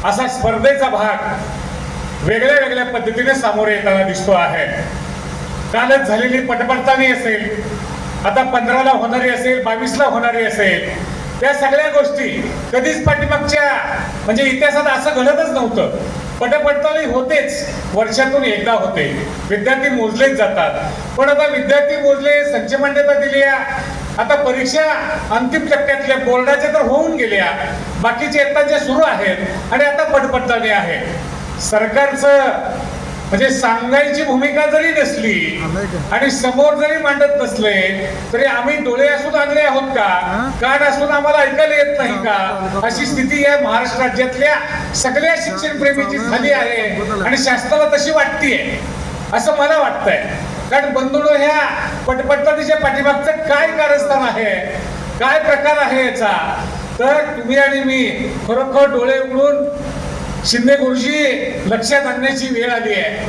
असा स्पर्धेचा भाग वेगळ्या वेगळ्या पद्धतीने सामोरे येताना दिसतो आहे. कालच झालेली पटपडताळणी असेल, आता 15ला होणारी असेल, 22ला होणारी असेल, त्या सगळ्या गोष्टी कधीच पाठीमागच्या म्हणजे इतिहासात असं घडतच नव्हतं. पटपडताळणी होतेच, वर्षातून एकदा होते, विद्यार्थी मोजलेच जातात. पण आता विद्यार्थी मोजले, संच मान्यता दिली, आता परीक्षा अंतिम टप्प्यातल्या बोर्डाच्या तर होऊन गेल्या, बाकीच्या इयत्तांच्या सुरू आहेत आणि आता पटपडताळणी आहे. सरकारचं म्हणजे सांगायची भूमिका जरी नसली आणि समोर जरी मांडत नसले तरी आम्ही डोळे असून आंधळे आहोत का, कान असून आम्हाला ऐकायला येत नाही का, अशी स्थिती या महाराष्ट्र राज्यातल्या सगळ्या शिक्षण प्रेमीची झाली आहे आणि शासनाला तशी वाटतीये असं मला वाटतंय. कारण बंधुनो, ह्या पटपडताळणीच्या पाठीमागचं काय कारस्थान आहे, काय प्रकार आहे याचा, तर तुम्ही आणि मी खरोखर डोळे उघडून शिंदे गुरुजी लक्षात आणण्याची वेळ आली आहे.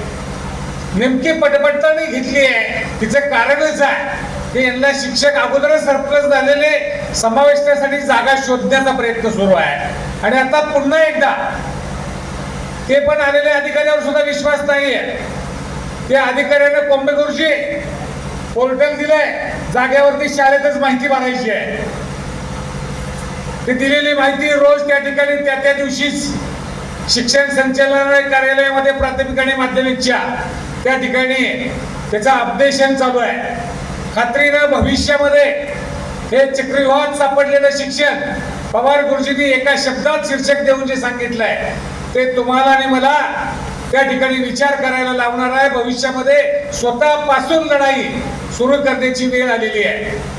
नेमकी पटपडताळणी घेतली आहे, तिचं कारणच आहे की यांना शिक्षक अगोदरच सरप्लस झालेले समावेशनासाठी जागा शोधण्याचा प्रयत्न सुरू आहे. आणि आता पुन्हा एकदा ते पण आलेल्या अधिकाऱ्यावर सुद्धा विश्वास नाहीये. त्या अधिकाऱ्याने कोंबे गुरुजी पोर्टल दिलंय, जागेवरती शाळेतच माहिती भरायची आहे. ती दिलेली माहिती रोज त्या ठिकाणी त्या दिवशीच शिक्षण संचालनालय कार्यालयामध्ये प्राथमिक आणि माध्यमिकच्या त्या ठिकाणी त्याचं अपडेशन चालू आहे. खात्रीनं भविष्यामध्ये हे चक्रीवाहात सापडलेलं शिक्षण पवार गुरुजींनी एका शब्दात शीर्षक देऊन जे सांगितलंय ते तुम्हाला आणि मला त्या ठिकाणी विचार करायला लावणार आहे. भविष्यामध्ये स्वतःपासून लढाई सुरू करण्याची वेळ आलेली आहे.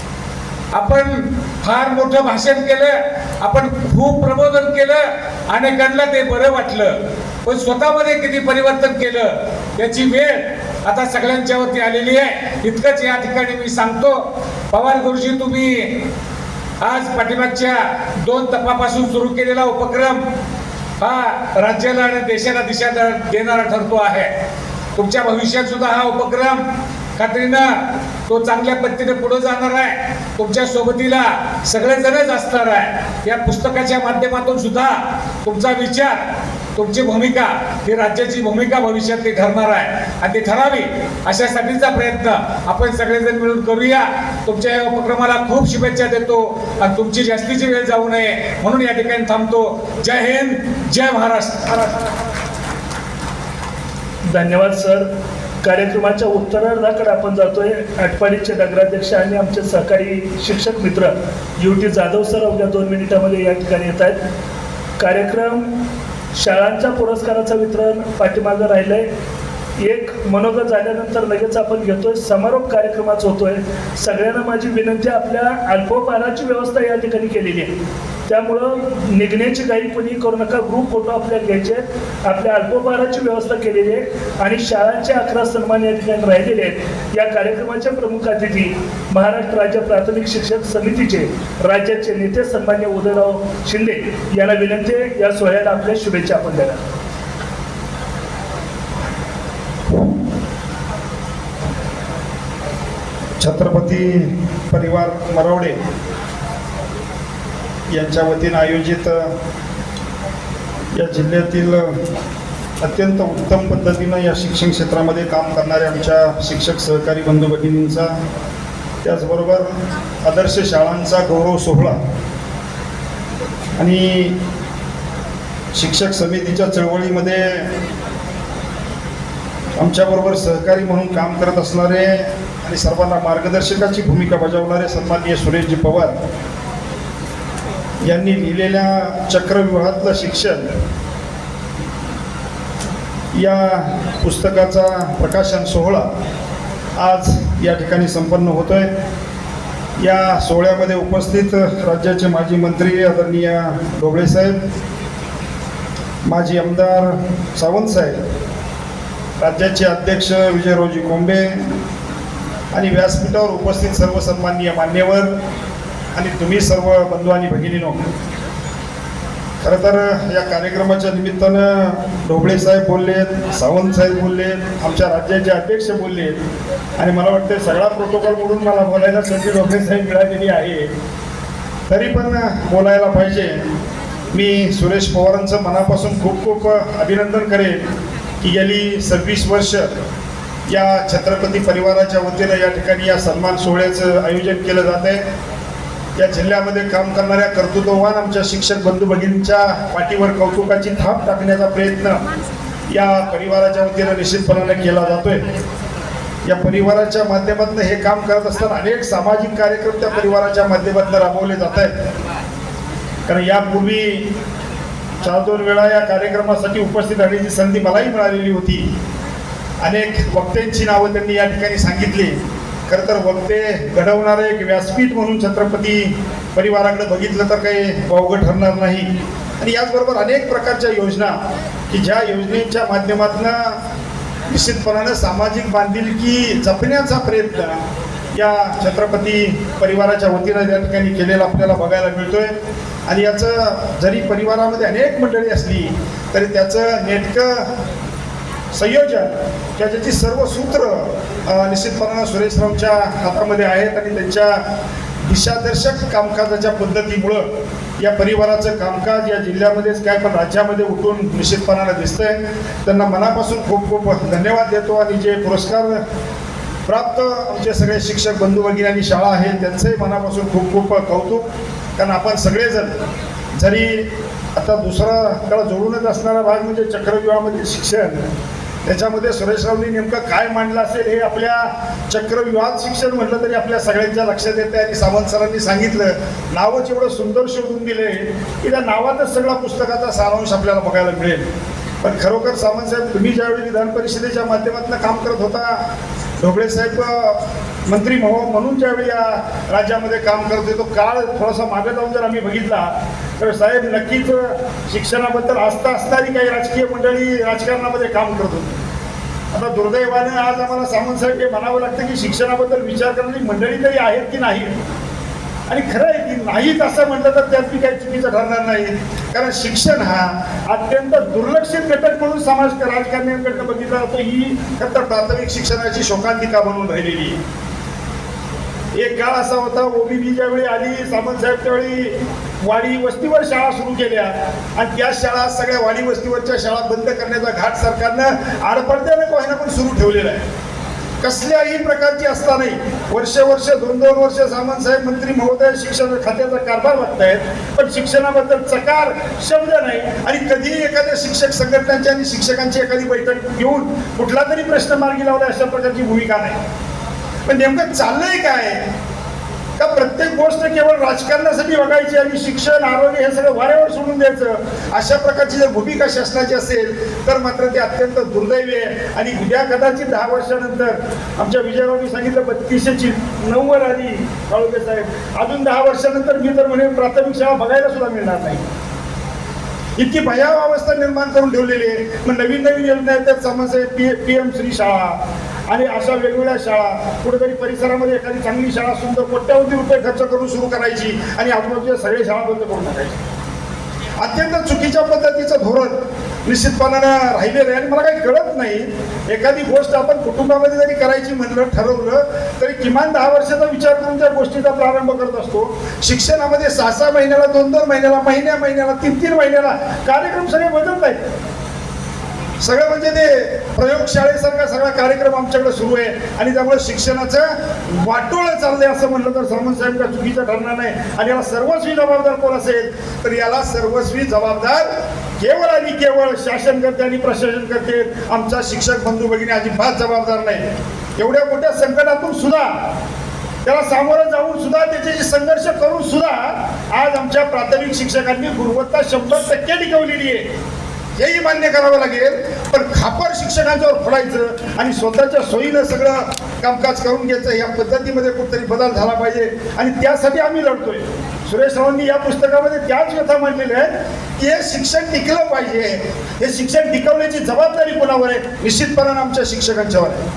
आपण फार मोठं भाषण केलं, आपण खूप प्रबोधन केलं, अनेकांना ते बरं वाटलं, पण स्वतःमध्ये किती परिवर्तन केलं याची वेळ आता सगळ्यांच्यावरती आलेली आहे. इतकंच या ठिकाणी मी सांगतो, पवार गुरुजी, तुम्ही आज पाठीमागच्या 2 तपापासून सुरू केलेला उपक्रम हा राज्याला आणि देशाला दिशा देणारा ठरतो आहे. तुमच्या भविष्यात सुद्धा हा उपक्रम खात्रीनं तो चांगल्या पद्धतीने पुढे जाणार आहे. तुमच्या सोबतीला सगळेजणच असणार आहे. या पुस्तकाच्या माध्यमातून सुद्धा तुमचा विचार, तुमची भूमिका ही राज्याची भूमिका भविष्यातली ठरणार आहे आणि ती ठरावी अशासाठीचा प्रयत्न आपण सगळेजण मिळून करूया. तुमच्या या उपक्रमाला खूप शुभेच्छा देतो आणि तुमची जास्तीची वेळ जाऊ नये म्हणून या ठिकाणी थांबतो. जय हिंद, जय महाराष्ट्र. धन्यवाद सर. कार्यक्रमाच्या उत्तरार्धाकडे आपण जातोय. आटपाडीचे नगराध्यक्ष आणि आमचे सहकारी शिक्षक मित्र UT जाधव सर अवघ्या 2 मिनिटामध्ये या ठिकाणी येत आहेत. कार्यक्रम शाळांच्या पुरस्काराचं वितरण पाठीमागं राहिलंय. एक मनोगत झाल्यानंतर लगेच आपण घेतोय समारोप कार्यक्रमाचा होतोय. सगळ्यांना माझी विनंती, आपल्या अल्पोपहाराची व्यवस्था या ठिकाणी केलेली आहे, त्यामुळं निघण्याची घाई कोणी करू नका. ग्रुप फोटो आपल्याला घ्यायचे आहेत. आपल्या अल्पोपहाराची व्यवस्था केलेली आहे आणि शाळांचे 11 सन्मान या ठिकाणी राहिलेले आहेत. या कार्यक्रमाचे प्रमुख अतिथी महाराष्ट्र राज्य प्राथमिक शिक्षक समितीचे राज्याचे नेते सन्मान्य उदयराव शिंदे यांना विनंती आहे, या सोहळ्याला आपल्या शुभेच्छा आपण द्याव्या. छत्रपती परिवार मरवडे यांच्या वतीनं आयोजित या जिल्ह्यातील अत्यंत उत्तम पद्धतीनं या शिक्षण क्षेत्रामध्ये काम करणाऱ्या आमच्या शिक्षक सहकारी बंधू भगिनींचा, त्याचबरोबर आदर्श शाळांचा गौरव सोहळा आणि शिक्षक समितीच्या चळवळीमध्ये आमच्याबरोबर सहकारी म्हणून काम करत असणारे आणि सर्वांना मार्गदर्शकाची भूमिका बजावणारे सन्माननीय सुरेशजी पवार यांनी लिहिलेल्या चक्रव्यूहातलं शिक्षण या पुस्तकाचा प्रकाशन सोहळा आज या ठिकाणी संपन्न होतोय. या सोहळ्यामध्ये उपस्थित राज्याचे माजी मंत्री आदरणीय ढोबळे साहेब, माजी आमदार सावंत साहेब, राज्याचे अध्यक्ष विजयरावजी कोंबे आणि व्यासपीठावर उपस्थित सर्व सन्माननीय मान्यवर आणि तुम्ही सर्व बंधू आणि भगिनींनो, खरं तर या कार्यक्रमाच्या निमित्तानं ढोबळे साहेब बोललेत, सावंत साहेब बोललेत, आमच्या राज्याचे अध्यक्ष बोललेत आणि मला वाटतं सगळा प्रोटोकॉल मोडून मला बोलायला संधी ढोबळे साहेब मिळालेली आहे, तरी पण बोलायला पाहिजे. मी सुरेश पवारांचं मनापासून खूप खूप अभिनंदन करेन की गेली 26 वर्ष या छत्रपती परिवाराच्या वतीनं या ठिकाणी या सन्मान सोहळ्याचं आयोजन केलं जात आहे. या जिल्ह्यामध्ये काम करणाऱ्या कर्तृत्ववान आमच्या शिक्षक बंधू भगिनींच्या पाठीवर कौतुकाची थाप टाकण्याचा प्रयत्न या परिवाराच्या वतीनं निश्चितपणाने केला जातोय. या परिवाराच्या माध्यमातून हे काम करत असताना अनेक सामाजिक कार्यक्रम त्या परिवाराच्या माध्यमातून राबवले जात आहेत. कारण यापूर्वी 4-2 वेळा या कार्यक्रमासाठी उपस्थित राहण्याची संधी मलाही मिळालेली होती. अनेक वक्त्यांची नावं त्यांनी या ठिकाणी सांगितली. खरं तर वक्ते घडवणारं एक व्यासपीठ म्हणून छत्रपती परिवाराकडे बघितलं तर काही वावगं ठरणार नाही. आणि याचबरोबर अनेक प्रकारच्या योजना की ज्या योजनेच्या माध्यमातून निश्चितपणानं सामाजिक बांधिलकी जपण्याचा प्रयत्न या छत्रपती परिवाराच्या वतीनं या ठिकाणी केलेला आपल्याला बघायला मिळतोय. आणि याचं जरी परिवारामध्ये अनेक मंडळी असली तरी त्याचं नेटकं संयोजन त्याची सर्व सूत्र निश्चितपणानं सुरेशरावच्या हातामध्ये आहेत आणि त्यांच्या दिशादर्शक कामकाजाच्या पद्धतीमुळं या परिवाराचं कामकाज या जिल्ह्यामध्येच काय पण राज्यामध्ये उठून निश्चितपणानं दिसतंय. त्यांना मनापासून खूप खूप धन्यवाद देतो. आणि जे पुरस्कार प्राप्त आमचे सगळे शिक्षक बंधू भगिनी आणि शाळा आहेत त्यांचंही मनापासून खूप खूप कौतुक. कारण आपण सगळेजण जरी आता दुसरा त्याला जोडूनच असणारा भाग म्हणजे चक्रव्यूहामधील शिक्षण, त्याच्यामध्ये सुरेशरावनी नेमकं काय मांडलं असेल हे आपल्या चक्रव्यूहात शिक्षण म्हटलं तरी आपल्या सगळ्यांच्या लक्षात येते. आणि सावंत सरांनी सांगितलं, नावच एवढं सुंदर शोधून दिले की त्या नावातच सगळा पुस्तकाचा सारांश आपल्याला बघायला मिळेल. पण खरोखर सावंत साहेब, तुम्ही ज्यावेळी विधान परिषदेच्या माध्यमातून काम करत होता, ढोबळे साहेब मंत्री म्हणून ज्यावेळी या राज्यामध्ये काम करत होते, तो काळ थोडासा मागे जाऊन जर आम्ही बघितला तर साहेब नक्कीच शिक्षणाबद्दल आस्था असणारी काही राजकीय मंडळी राजकारणामध्ये काम करत होती. आता दुर्दैवाने आज आम्हाला सावंत साहेब हे म्हणावं लागतं की शिक्षणाबद्दल विचार करणारी मंडळी तरी आहेत की नाही. आणि खरं आहे की नाहीत असं म्हटलं तर त्यात मी काही चुकीचं ठरणार नाही. कारण शिक्षण हा अत्यंत दुर्लक्षित घटक म्हणून समाज राजकारण्यांकडनं बघितला जातो. ही खरं प्राथमिक शिक्षणाची शोकांतिका म्हणून राहिलेली. एक काळ असा होता, ओबीबी ज्यावेळी आली सावंत साहेब त्यावेळी वाडी वस्तीवर शाळा सुरू केल्या आणि त्या शाळा सगळ्या वाडी वस्तीवरच्या शाळा बंद करण्याचा घाट सरकारनं आडपडद्यानं कोणाला पण सुरू ठेवलेला आहे. कसल्याही प्रकारची असतानाही वर्ष 2-2 वर्ष सामंत साहेब मंत्री महोदय शिक्षण खात्याचा कारभार बघतायत, पण शिक्षणाबद्दल चकार शब्द नाही. आणि कधीही एखाद्या शिक्षक संघटनांची आणि शिक्षकांची एखादी बैठक घेऊन कुठला तरी प्रश्न मार्गी लावला अशा प्रकारची भूमिका नाही. पण नेमकं चाललंय काय का प्रत्येक गोष्ट केवळ राजकारणासाठी बघायची आणि शिक्षण आरोग्य हे सगळं वाऱ्यावर सोडून द्यायचं, अशा प्रकारची जर भूमिका शासनाची असेल तर मात्र ते अत्यंत दुर्दैवी आहे. आणि उद्या कदाचित 10 वर्षानंतर आमच्या विजयबाबी सांगितलं 3200ची 9 वर आली काळोखे साहेब, अजून 10 वर्षानंतर मी तर म्हणे प्राथमिक शाळा बघायला सुद्धा मिळणार नाही. इतकी भयावह अवस्था निर्माण करून ठेवलेली आहे. मग नवीन योजना आहेत त्यात समस्या PM श्री शाळा आणि अशा वेगवेगळ्या शाळा, कुठेतरी परिसरामध्ये एखादी चांगली शाळा सुंदर कोट्यावधी रुपये खर्च करून सुरू करायची आणि आजूबाजूच्या सगळे शाळा बंद करून टाकायची. अत्यंत चुकीच्या पद्धतीचं धोरण निश्चितपणानं राहिलेलं आहे. आणि मला काही कळत नाही, एखादी गोष्ट आपण कुटुंबामध्ये जरी करायची म्हणलं ठरवलं तरी किमान 10 वर्षाचा विचार करून त्या गोष्टीचा प्रारंभ करत असतो. शिक्षणामध्ये 6-6 महिन्याला, 2-2 महिन्याला, महिन्याला, 3-3 महिन्याला कार्यक्रम सगळे बदलत आहेत. सगळं म्हणजे ते प्रयोगशाळेसारखा सगळा कार्यक्रम आमच्याकडे सुरू आहे. आणि त्यामुळे शिक्षणाचं वाटोळं चाललंय असं म्हणलं तर सामंत साहेब का चुकीचं ठरणार नाही. आणि याला सर्वस्वी जबाबदार कोण असेल तर याला सर्वस्वी जबाबदार केवळ आणि केवळ शासन करते आणि प्रशासन करते. आमचा शिक्षक बंधू भगिनी अजिबात जबाबदार नाही. एवढ्या मोठ्या संकटातून सुद्धा त्याला सामोरं जाऊन सुद्धा त्याच्याशी संघर्ष करून सुद्धा आज आमच्या प्राथमिक शिक्षकांनी गुणवत्ता 100% टिकवलेली आहे. हेही मान्य करावं लागेल. पण खापर शिक्षकांच्यावर फोडायचं आणि स्वतःच्या सोयीनं सगळं कामकाज करून घ्यायचं, या पद्धतीमध्ये कुठेतरी बदल झाला पाहिजे. आणि त्यासाठी आम्ही लढतोय. सुरेश रावांनी या पुस्तकामध्ये त्याच व्यथा मांडलेल्या आहेत की हे शिक्षण टिकलं पाहिजे. हे शिक्षण टिकवण्याची जबाबदारी कोणावर आहे? निश्चितपणानं आमच्या शिक्षकांच्यावर आहे.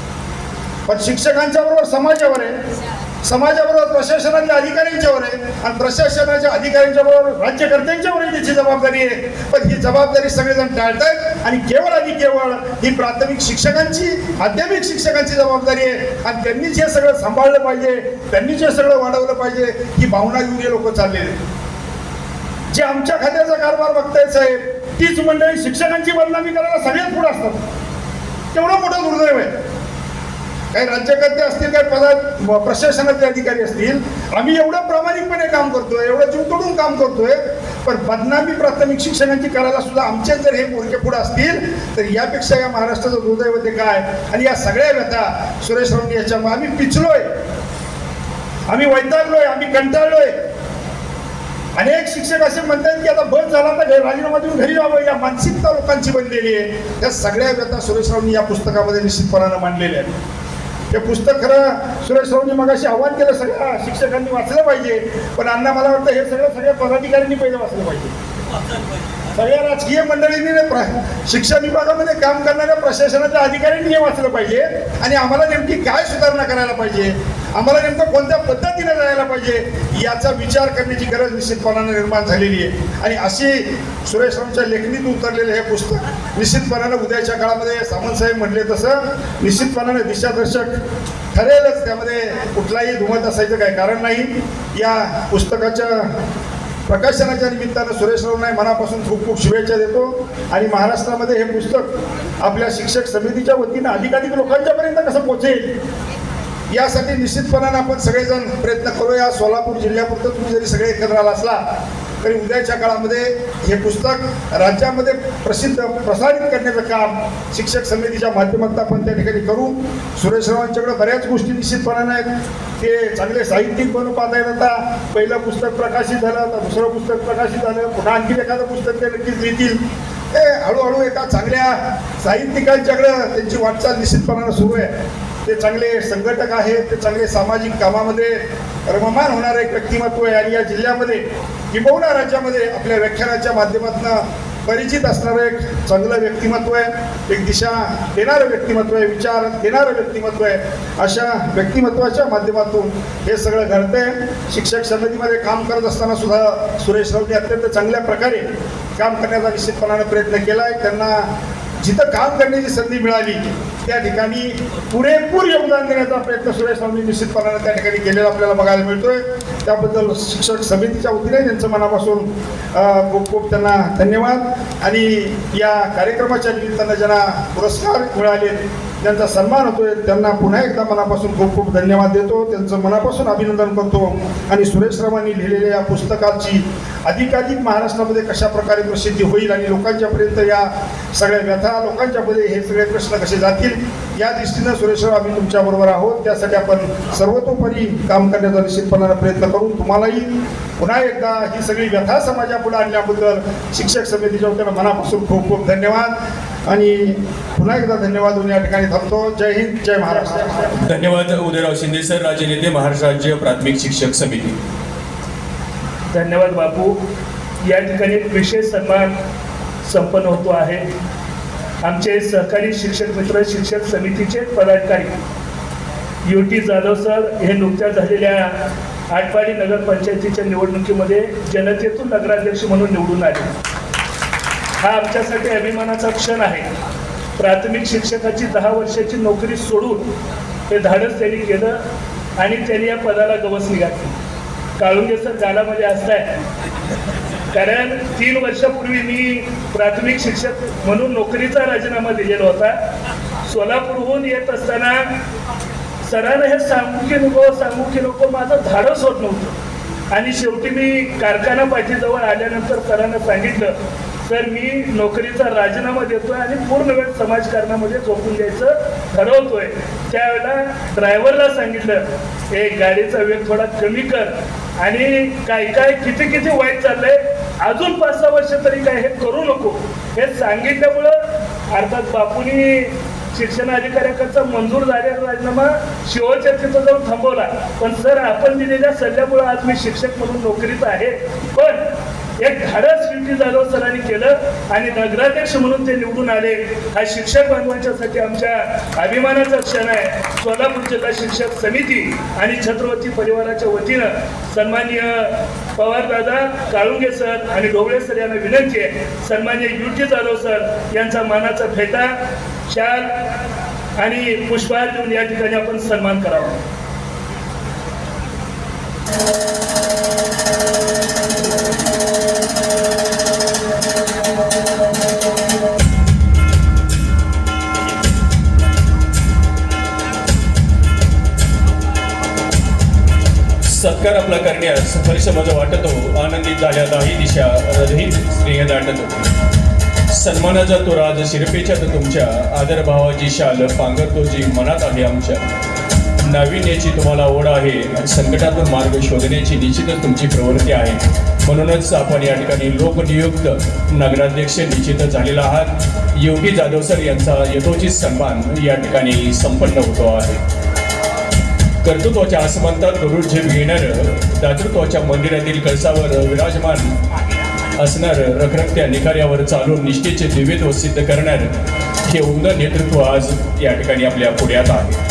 पण शिक्षकांच्या बरोबर समाजावर आहे, समाजाबरोबर प्रशासनाच्या अधिकाऱ्यांच्यावर आहे आणि प्रशासनाच्या अधिकाऱ्यांच्या बरोबर राज्यकर्त्यांच्यावरही त्याची जबाबदारी आहे. पण ही जबाबदारी सगळेजण टाळतात आणि केवळ आणि केवळ ही प्राथमिक शिक्षकांची, माध्यमिक शिक्षकांची जबाबदारी आहे. आणि त्यांनीच हे सगळं सांभाळलं पाहिजे, त्यांनीच हे सगळं वाढवलं पाहिजे, ही भावना घेऊन हे लोक चाललेले. जे आमच्या खात्याचा कारभार बघतायत साहेब, तीच मंडळी शिक्षकांची बदनामी करायला सगळ्यात पुढे असतात. केवढं मोठं दुर्दैव आहे. काही राज्यकर्ते असतील, काही पदात प्रशासनाचे अधिकारी असतील, आम्ही एवढं प्रामाणिकपणे काम करतोय, एवढं जीव तोडून काम करतोय, पण बदनामी प्राथमिक शिक्षकांची करायला सुद्धा आमचे जर हे मोरके पुढे असतील तर यापेक्षा या महाराष्ट्राचं दुर्दैव ते काय. आणि या सगळ्या व्यथा सुरेश रावांनी याच्यामुळे आम्ही पिचलोय, आम्ही वैतागलोय, आम्ही कंटाळलोय. अनेक शिक्षक असे म्हणतात की आता बस झाला तर राजीनामा देऊन घरी जावं, या मानसिकता लोकांची बनलेली आहे. या सगळ्या व्यथा सुरेश रावांनी या पुस्तकामध्ये निश्चितपणानं मांडलेल्या आहेत. हे पुस्तक खरं सुरेश रावांनी मगाशी आव्हान केलं, सगळ्या शिक्षकांनी वाचलं पाहिजे. पण अण्णा मला वाटतं हे सगळ्या पदाधिकाऱ्यांनी पहिलं वाचलं पाहिजे. सगळ्या राजकीय मंडळींनी शिक्षण विभागामध्ये काम करणाऱ्या प्रशासनाच्या अधिकाऱ्यांनी हे वाचलं पाहिजे. आणि आम्हाला नेमकी काय सुधारणा करायला पाहिजे, आम्हाला नेमकं कोणत्या पद्धतीने जायला पाहिजे याचा विचार करण्याची गरज निश्चितपणानं निर्माण झालेली आहे. आणि अशी सुरेश रावांच्या लेखणीत उतरलेलं हे पुस्तक निश्चितपणानं उद्याच्या काळामध्ये सामंत साहेब म्हटले तसं निश्चितपणानं दिशादर्शक ठरेलच. त्यामध्ये कुठलाही दुमत असायचं काही कारण नाही. या पुस्तकाच्या प्रकाशनाच्या निमित्तानं सुरेश रावांना मनापासून खूप खूप शुभेच्छा देतो. आणि महाराष्ट्रामध्ये हे पुस्तक आपल्या शिक्षक समितीच्या वतीनं अधिकाधिक लोकांच्यापर्यंत कसं पोहोचेल यासाठी निश्चितपणानं आपण सगळेजण प्रयत्न करूया. सोलापूर जिल्ह्यापुरतं तुम्ही जरी सगळे एकत्र आला असला तरी उद्याच्या काळामध्ये हे पुस्तक राज्यामध्ये प्रसारित करण्याचं काम शिक्षक समितीच्या माध्यमातून आपण त्या ठिकाणी करू. सुरेश रावांच्याकडे बऱ्याच गोष्टी निश्चितपणानं आहेत. ते चांगले साहित्यिक बनून पाहता येत. आता पहिलं पुस्तक प्रकाशित झालं, आता दुसरं पुस्तक प्रकाशित झालं, पुन्हा आणखी एखादं पुस्तक ते नक्कीच लिहितील. हे हळूहळू एका चांगल्या साहित्यिकांच्याकडं त्यांची वाटचाल निश्चितपणानं सुरू आहे. ते चांगले संघटक आहेत, ते चांगले सामाजिक कामामध्ये रममान होणारं एक व्यक्तिमत्व आहे. आणि या जिल्ह्यामध्ये किंबहुना राज्यामध्ये आपल्या व्याख्यानाच्या माध्यमातून परिचित असणारं एक चांगलं व्यक्तिमत्व आहे, एक दिशा देणारं व्यक्तिमत्व आहे, विचार देणारं व्यक्तिमत्व आहे. अशा व्यक्तिमत्वाच्या माध्यमातून हे सगळं घडतंय. शिक्षक समितीमध्ये काम करत असताना सुद्धा सुरेश रावांनी अत्यंत चांगल्या प्रकारे काम करण्याचा निश्चितपणानं प्रयत्न केला आहे. त्यांना जिथं काम करण्याची संधी मिळाली त्या ठिकाणी पुरेपूर योगदान देण्याचा प्रयत्न सुरेश रावांनी निश्चितपणानं त्या ठिकाणी केलेला आपल्याला बघायला मिळतोय. त्याबद्दल शिक्षक समितीच्या वतीने त्यांचं मनापासून खूप खूप त्यांना धन्यवाद. आणि या कार्यक्रमाच्या निमित्तानं ज्यांना पुरस्कार मिळाले, त्यांचा सन्मान होतोय, त्यांना पुन्हा एकदा मनापासून खूप खूप धन्यवाद देतो, त्यांचं मनापासून अभिनंदन करतो. आणि सुरेश रावांनी लिहिलेल्या या पुस्तकाची अधिकाधिक महाराष्ट्रामध्ये कशा प्रकारे प्रसिद्धी होईल आणि लोकांच्यापर्यंत या सगळ्या व्यथा, लोकांच्यामध्ये हे सगळे प्रश्न कसे जातील, या दृष्टीनं सुरेशराव आम्ही तुमच्याबरोबर आहोत. त्यासाठी आपण सर्वतोपरी काम करण्याचा निश्चितपणाने प्रयत्न करून तुम्हालाही पुन्हा एकदा ही सगळी व्यथा समाजापुढे आणल्याबद्दल शिक्षक समितीच्या वतीनं मनापासून खूप खूप धन्यवाद. आणि पुन्हा एकदा धन्यवाद देऊन या ठिकाणी थांबतो. जय हिंद, जय महाराष्ट्र. धन्यवाद उदयराव शिंदे सर, राजनेते, महाराष्ट्र राज्य प्राथमिक शिक्षक समिती. धन्यवाद बापू. या ठिकाणी एक विशेष सन्मान संपन्न होतो आहे. आमचे सहकारी शिक्षक मित्र, शिक्षक समितीचे पदाधिकारी UT जाधव सर हे नुकत्याच झालेल्या आटपाडी नगरपंचायतीच्या निवडणुकीमध्ये जनतेतून नगराध्यक्ष म्हणून निवडून आले. हा आमच्यासाठी अभिमानाचा क्षण आहे. प्राथमिक शिक्षकाची 10 वर्षाची नोकरी सोडून हे धाडस त्यांनी केलं आणि त्यांनी या पदाला गवसणी घातली. काळुंगे सर गालामध्ये असताय, कारण 3 वर्षापूर्वी मी प्राथमिक शिक्षक म्हणून नोकरीचा राजीनामा दिलेला होता. सोलापूरहून येत असताना सरांना हे सांगू की नको माझं धाडस होत नव्हतं. आणि शेवटी मी कारखाना पाठीजवळ आल्यानंतर सरांना सांगितलं, सर मी नोकरीचा राजीनामा देतोय आणि पूर्ण वेळ समाजकारणामध्ये झोपून द्यायचं ठरवतोय. त्यावेळेला ड्रायव्हरला सांगितलं, एक गाडीचा वेग थोडा कमी कर आणि काय किती वाईट चाललंय, अजून 5-6 वर्ष तरी काय हे करू नको. हे सांगितल्यामुळं अर्थात बापूंनी शिक्षण अधिकाऱ्याकडचा मंजूर झालेला राजीनामा शेवटच्या तिथं जाऊन थांबवला. पण सर आपण दिलेल्या सल्ल्यामुळं आज मी शिक्षक म्हणून नोकरीत आहे. पण एक धाडस UT जाधव सरांनी केलं आणि नगराध्यक्ष म्हणून ते निवडून आले. हा शिक्षक बांधवांच्यासाठी आमच्या अभिमानाचा क्षण आहे. सोलापूर जिल्हा शिक्षक समिती आणि छत्रपती परिवाराच्या वतीनं सन्माननीय पवारदादा, काळुंगे सर आणि ढोबळे सर यांना विनंती आहे, सन्माननीय UT जाधव सर यांचा मानाचा फेटा, शाल आणि पुष्पहार देऊन या ठिकाणी आपण सन्मान करावा. सत्कार आपला करण्यास हर्ष माझा वाटतो, आनंदित झाल्या दाही दिशा हृदय स्नेह दाटतो. सन्मानाचा तो राज शिरपेच्या तुमच्या, आदरभावाची शाल पांघरतो जी मनात आहे आमच्या. नाविन्याची तुम्हाला ओढ आहे, संकटातून मार्ग शोधण्याची निश्चितच तुमची प्रवृत्ती आहे. म्हणूनच आपण या ठिकाणी लोकनियुक्त नगराध्यक्ष निश्चित झालेला आहात. UT जाधव सर यांचा यथोचित सन्मान या ठिकाणी संपन्न होतो आहे. कर्तृत्वाच्या आसमंतात गरुड झेप घेणारं, दातृत्वाच्या मंदिरातील कळसावर विराजमान असणारं, रखरखत्या निखाऱ्यावर चालून निष्ठेचे दिव्यत्व सिद्ध करणारं हे उमदं नेतृत्व आज या ठिकाणी आपल्या पुढ्यात आहे.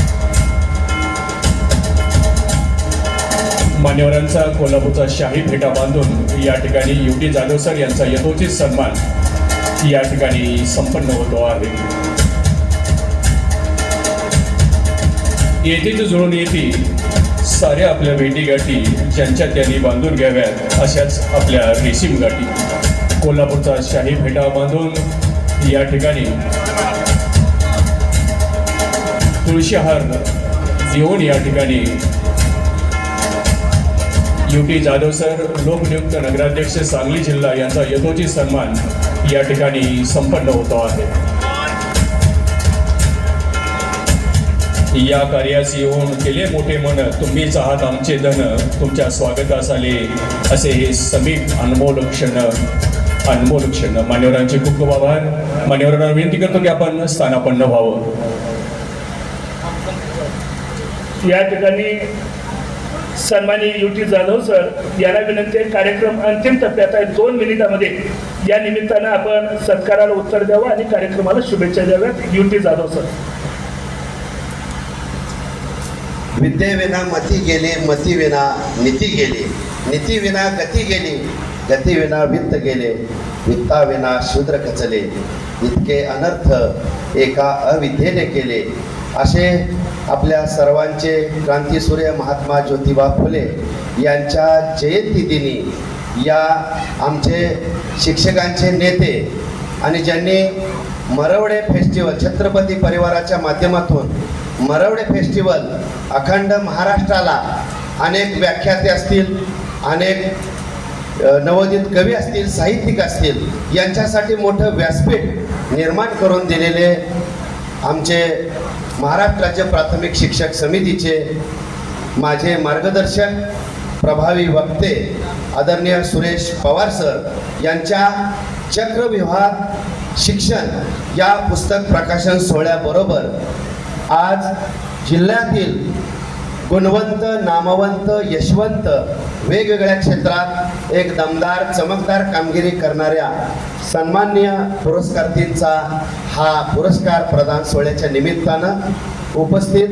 मान्यवरांचा कोल्हापूरचा शाही फेटा बांधून या ठिकाणी UT जाधव सर यांचा यथोचित सन्मान या ठिकाणी संपन्न होतो आहे. येथेच जुळून येतील साऱ्या आपल्या भेटीगाठी, ज्यांच्या त्यांनी बांधून घ्याव्यात अशाच आपल्या रेशीम गाठी. कोल्हापूरचा शाही फेटा बांधून या ठिकाणी तुळशीहार देऊन या ठिकाणी UT जाधव सर लोकनियुक्त नगराध्यक्ष सांगली जिल्हा यांचा यथोचित सन्मान या ठिकाणी संपन्न होतो आहे. या कार्यास येऊन केले मोठे मन, तुम्हीच आहात आमचे धन, तुमच्या स्वागतास आले असे हे समीप अनमोल क्षण. मान्यवरांचे खूप खूप आभार. मान्यवरांना विनंती करतो की आपण स्थानापन्न व्हावं. या ठिकाणी सन्माननीय UT जाधव सर यांना विनंती आहे, कार्यक्रम अंतिम टप्प्यात आहे. 2 मिनिटामध्ये या निमित्तानं आपण सत्काराला उत्तर द्यावं आणि कार्यक्रमाला शुभेच्छा द्याव्यात. UT Jadhav sir. विद्येविना मती गेली, मतीविना नीती गेली, नीतीविना गती गेली, गतीविना वित्त गेले, वित्ताविना शूद्र खचले. इतके अनर्थ एका अविद्येने केले, असे आपल्या सर्वांचे क्रांतीसूर्य महात्मा ज्योतिबा फुले यांच्या जयंतीदिनी या आमचे शिक्षकांचे नेते आणि ज्यांनी मरवडे फेस्टिवल छत्रपती परिवाराच्या माध्यमातून मरवडे फेस्टिवल अखंड महाराष्ट्राला अनेक व्याख्याते असतील, अनेक नवोदित कवी असतील, साहित्यिक असतील, यांच्यासाठी मोठं व्यासपीठ निर्माण करून दिलेले आमचे महाराष्ट्र राज्य प्राथमिक शिक्षक समितीचे माझे मार्गदर्शक प्रभावी वक्ते आदरणीय सुरेश पवार सर यांच्या चक्रव्यूहात शिक्षण या पुस्तक प्रकाशन सोहळ्याबरोबर आज जिल्ह्यातील गुणवंत, नामवंत, यशवंत वेगवेगळ्या क्षेत्रात एक दमदार चमकदार कामगिरी करणाऱ्या सन्माननीय पुरस्कारार्थींचा हा पुरस्कार प्रदान सोहळ्याच्या निमित्तानं उपस्थित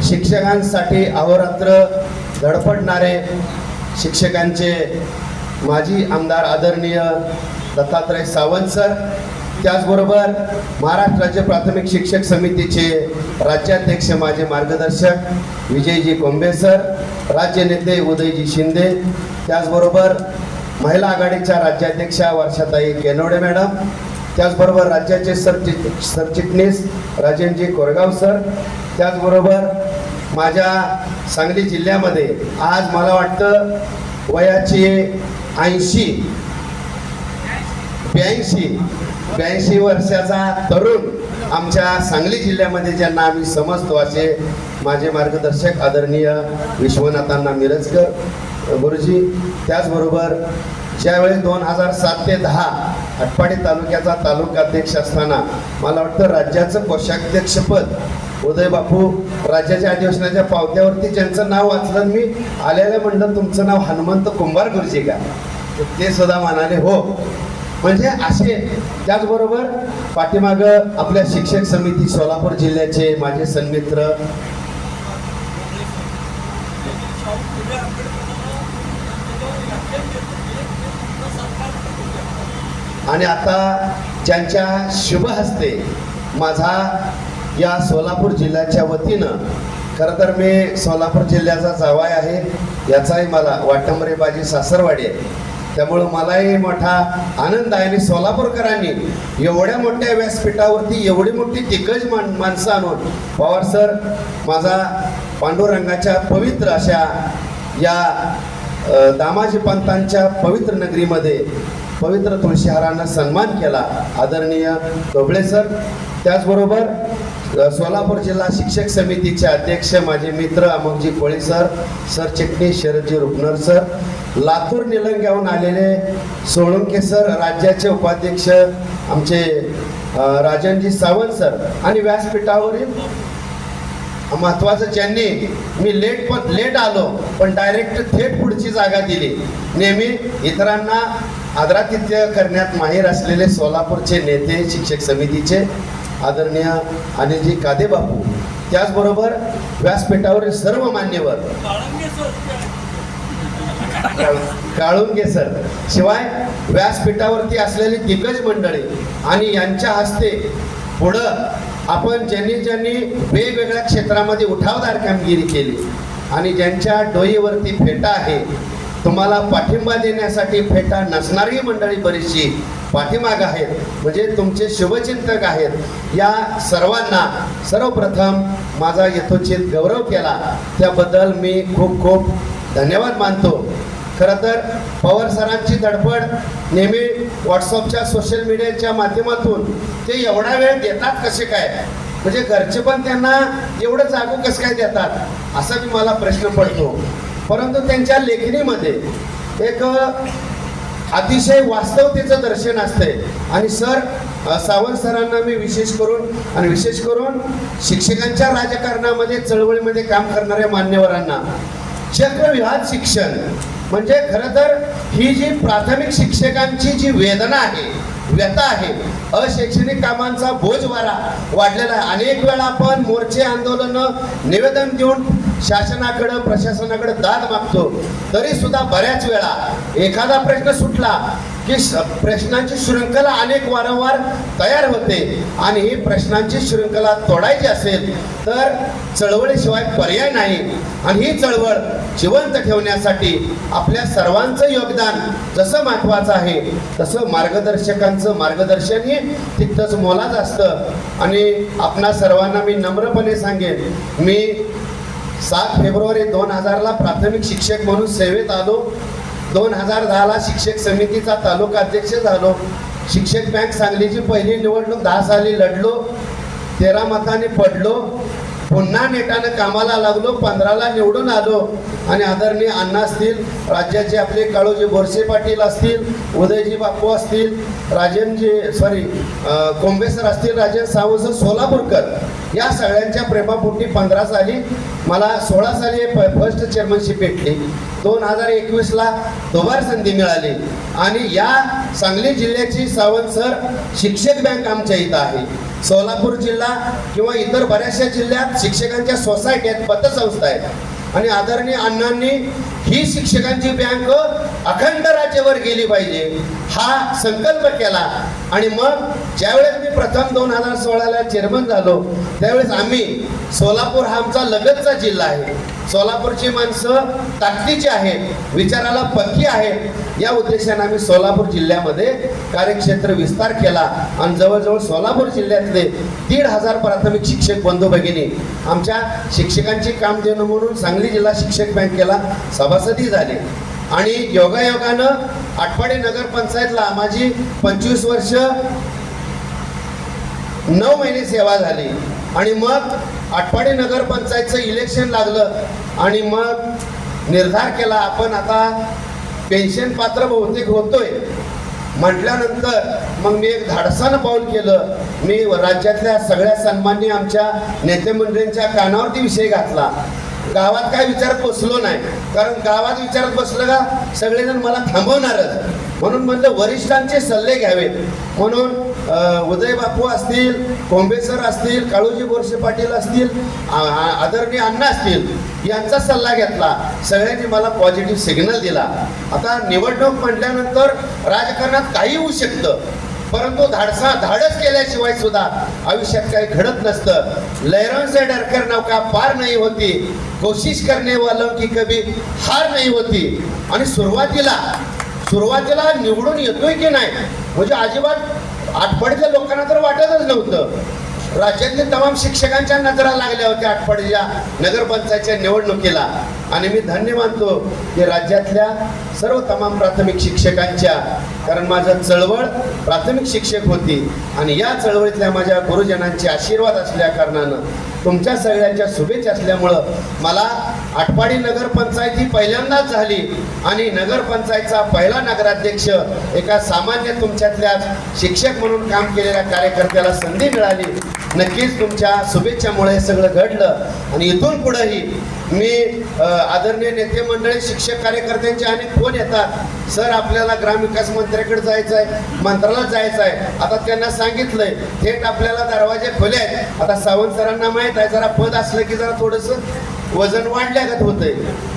शिक्षकांसाठी अहोरात्र धडपडणारे शिक्षकांचे माजी आमदार आदरणीय दत्तात्रय सावंत सर, त्याचबरोबर महाराष्ट्र राज्य प्राथमिक शिक्षक समितीचे राज्याध्यक्ष माझे मार्गदर्शक विजयजी कोंबे सर, राज्य नेते उदयजी शिंदे, त्याचबरोबर महिला आघाडीच्या राज्याध्यक्षा वर्षाताई केनवडे मॅडम, त्याचबरोबर राज्याचे सरचिटणीस राजेंद्रजी कोरगाव सर, त्याचबरोबर माझ्या सांगली जिल्ह्यामध्ये आज मला वाटतं वयाची 82 वर्षाचा तरुण आमच्या सांगली जिल्ह्यामध्ये ज्यांना आम्ही समजतो असे माझे मार्गदर्शक आदरणीय विश्वनाथांना मिरजकर गुरुजी, त्याचबरोबर ज्यावेळी 2007 ते 10 आटपाडी तालुक्याचा तालुकाध्यक्ष असताना मला वाटतं राज्याचं कोषाध्यक्षपद उदय बापू राज्याच्या अधिवेशनाच्या पावत्यावरती ज्यांचं नाव वाचलं, मी आलेलं म्हणलं तुमचं नाव हनुमंत कुंभार गुरुजी का, ते सुद्धा म्हणाले हो. म्हणजे असे त्याचबरोबर पाठीमागं आपल्या शिक्षक समिती सोलापूर जिल्ह्याचे माझे सन्मित्र आणि आता ज्यांच्या शुभ हस्ते माझा या सोलापूर जिल्ह्याच्या वतीनं, खरं तर मी सोलापूर जिल्ह्याचा जावाई आहे, याचाही मला वाटंबरेबाजी सासरवाडी आहे, त्यामुळं मलाही मोठा आनंद आहे. आणि सोलापूरकरांनी एवढ्या मोठ्या व्यासपीठावरती एवढी मोठी दिग्गज माणसं आणून पवार सर माझा पांडुरंगाच्या पवित्र अशा या दामाजी पंतांच्या पवित्र नगरीमध्ये पवित्र तुळशीहारानं सन्मान केला आदरणीय ढोबळे सर, त्याचबरोबर सोलापूर जिल्हा शिक्षक समितीचे अध्यक्ष माझे मित्र अमोलजी कोळी सर, सरचिटणीस शरदजी रुपनर सर, लातूर निलंग्याहून आलेले सोळंके सर, राज्याचे उपाध्यक्ष आमचे राजनजी सावंत सर, आणि व्यासपीठावरील महत्त्वाचं ज्यांनी मी लेट आलो पण डायरेक्ट थेट पुढची जागा दिली, नेहमी इतरांना आदरातिथ्य करण्यात माहीर असलेले सोलापूरचे नेते शिक्षक समितीचे आदरणीय अनिलजी कादे बापू, त्याचबरोबर व्यासपीठावरील सर्व मान्यवर काळुंगे सर, शिवाय व्यासपीठावरती असलेली दिग्गज मंडळी आणि यांच्या हस्ते पुढं आपण ज्यांनी वेगवेगळ्या क्षेत्रामध्ये उठावदार कामगिरी केली आणि ज्यांच्या डोईवरती फेटा आहे, तुम्हाला पाठिंबा देण्यासाठी फेटा नसणारी मंडळी बरीचशी पाठीमाग आहेत, म्हणजे तुमचे शुभचिंतक आहेत, या सर्वांना सर्वप्रथम माझा यथोचित गौरव केला त्याबद्दल मी खूप खूप धन्यवाद मानतो. खरं तर पवार सरांची धडपड नेहमी व्हॉट्सअपच्या सोशल मीडियाच्या माध्यमातून ते एवढा वेळ देतात कसे काय, म्हणजे घरचे पण त्यांना एवढं जागू कसं काय देतात असा मी मला प्रश्न पडतो. परंतु त्यांच्या लेखणीमध्ये एक अतिशय वास्तवतेचं दर्शन असते आणि सावंत सरांना मी विशेष करून शिक्षकांच्या राजकारणामध्ये चळवळीमध्ये काम करणाऱ्या मान्यवरांना चक्रव्यूहात शिक्षण म्हणजे खरं तर ही जी प्राथमिक शिक्षकांची जी वेदना आहे, व्यथा आहे, अशैक्षणिक कामांचा बोजवारा वाढलेला आहे. अनेक वेळा आपण मोर्चे आंदोलनं निवेदन देऊन शासनाकडं प्रशासनाकडे दाद मागतो, तरी सुद्धा बऱ्याच वेळा एखादा प्रश्न सुटला की प्रश्नांची शृंखला अनेक वारंवार तयार होते आणि ही प्रश्नांची शृंखला तोडायची असेल तर चळवळीशिवाय पर्याय नाही. आणि ही चळवळ जिवंत ठेवण्यासाठी आपल्या सर्वांचं योगदान जसं महत्त्वाचं आहे तसं मार्गदर्शकांचं मार्गदर्शनही तितकंच मोलाचं असतं. आणि आपणा सर्वांना मी नम्रपणे सांगेन, मी 7 फेब्रुवारी 2000ला प्राथमिक शिक्षक म्हणून सेवेत आलो. 2010ला शिक्षक समितीचा तालुका अध्यक्ष झालो. शिक्षक बँक सांगलीची पहिली निवडणूक 10 साली लढलो, 13 मतांनी पडलो. पुन्हा नेटानं कामाला लागलो, 15ला निवडून आलो. आणि आदरणीय अण्णा असतील, राज्याचे आपले काळूजी बोरसे पाटील असतील, उदयजी बापू असतील, कोंबे सर असतील, राजन सावंत सोलापूरकर, या सगळ्यांच्या प्रेमापोटी 15 साली मला 16 साली फर्स्ट चेअरमनशिप भेटली. 2021ला दुबार संधी मिळाली. आणि या सांगली जिल्ह्याची सावंत सर शिक्षक बँक आमच्या इथं आहे. सोलापूर जिल्हा किंवा इतर बऱ्याचशा जिल्ह्यात शिक्षकांच्या सोसायटी आहेत, पतसंस्था आहेत. आणि आदरणीय अण्णांनी ही शिक्षकांची बँक अखंड राज्यावर गेली पाहिजे हा संकल्प केला. आणि मग ज्यावेळेस मी प्रथम 2016ला चेअरमन झालो त्यावेळेस आम्ही, सोलापूर हा आमचा लगतचा जिल्हा आहे, सोलापूरची माणसं ताकदीची आहेत, विचाराला पक्की आहेत, या उद्देशाने आम्ही सोलापूर जिल्ह्यामध्ये कार्यक्षेत्र विस्तार केला. आणि जवळजवळ सोलापूर जिल्ह्यातले 1,500 प्राथमिक शिक्षक बंधू भगिनी आमच्या शिक्षकांची काम देणं म्हणून सांगली जिल्हा शिक्षक बँकेला सभासदी झाले. आणि योगायोगानं आटपाडी नगरपंचायतला माझी 25 वर्ष 9 महिने सेवा झाली. आणि मग आटपाडी नगरपंचायतचं इलेक्शन लागलं आणि मग निर्धार केला आपण आता पेन्शन पात्र बहुतेक होतोय म्हटल्यानंतर मग मी एक धाडसानं पाऊल केलं. मी राज्यातल्या सगळ्या सन्माननीय आमच्या नेते मंडळींच्या कानावरती विषय घातला. गावात काय विचारत बसलो नाही, कारण गावात विचारत बसलं का सगळेजण मला थांबवणारच. म्हणून म्हणलं वरिष्ठांचे सल्ले घ्यावेत. म्हणून उदय बापू असतील, कोंबे सर असतील, काळूजी बोरसे पाटील असतील, आदरणीय अण्णा असतील, यांचा सल्ला घेतला. सगळ्यांनी मला पॉझिटिव्ह सिग्नल दिला. आता निवडणूक म्हटल्यानंतर राजकारणात काही होऊ शकतं, परंतु धाडस केल्याशिवाय सुद्धा आयुष्यात काही घडत नसतं. लहरों से डरकर नौका पार नाही होती, कोशिश करने वालों की कभी हार नाही होती. आणि सुरुवातीला निवडून येतोय की नाही म्हणजे अजिबात आटपाडीच्या लोकांना तर वाटतच नव्हतं. राज्यातले तमाम शिक्षकांच्या नजरा लागल्या होत्या आटपाडीच्या नगरपंचायतच्या निवडणुकीला. आणि मी धन्य मानतो की राज्यातल्या सर्व तमाम प्राथमिक शिक्षकांच्या, कारण माझं चळवळ प्राथमिक शिक्षक होती आणि या चळवळीतल्या माझ्या गुरुजनांचे आशीर्वाद असल्या कारणानं, तुमच्या सगळ्यांच्या शुभेच्छा असल्यामुळं मला आटपाडी नगरपंचायत ही पहिल्यांदाच झाली आणि नगरपंचायतचा पहिला नगराध्यक्ष एका सामान्य तुमच्यातल्याच शिक्षक म्हणून काम केलेल्या कार्यकर्त्याला संधी मिळाली. नक्कीच तुमच्या शुभेच्छामुळे हे सगळं घडलं. आणि इथून पुढेही मी आदरणीय नेते मंडळी, शिक्षक कार्यकर्त्यांचे अनेक फोन येतात, सर आपल्याला ग्रामविकास मंत्र्याकडे जायचं आहे, मंत्रालयात जायचं आहे. आता त्यांना सांगितलंय थेट आपल्याला दरवाजे खुले आहेत. आता सावंत सरांना माहीत आहे, जरा पद असलं की जरा थोडंसं वजन वाढल्यागत होतंय.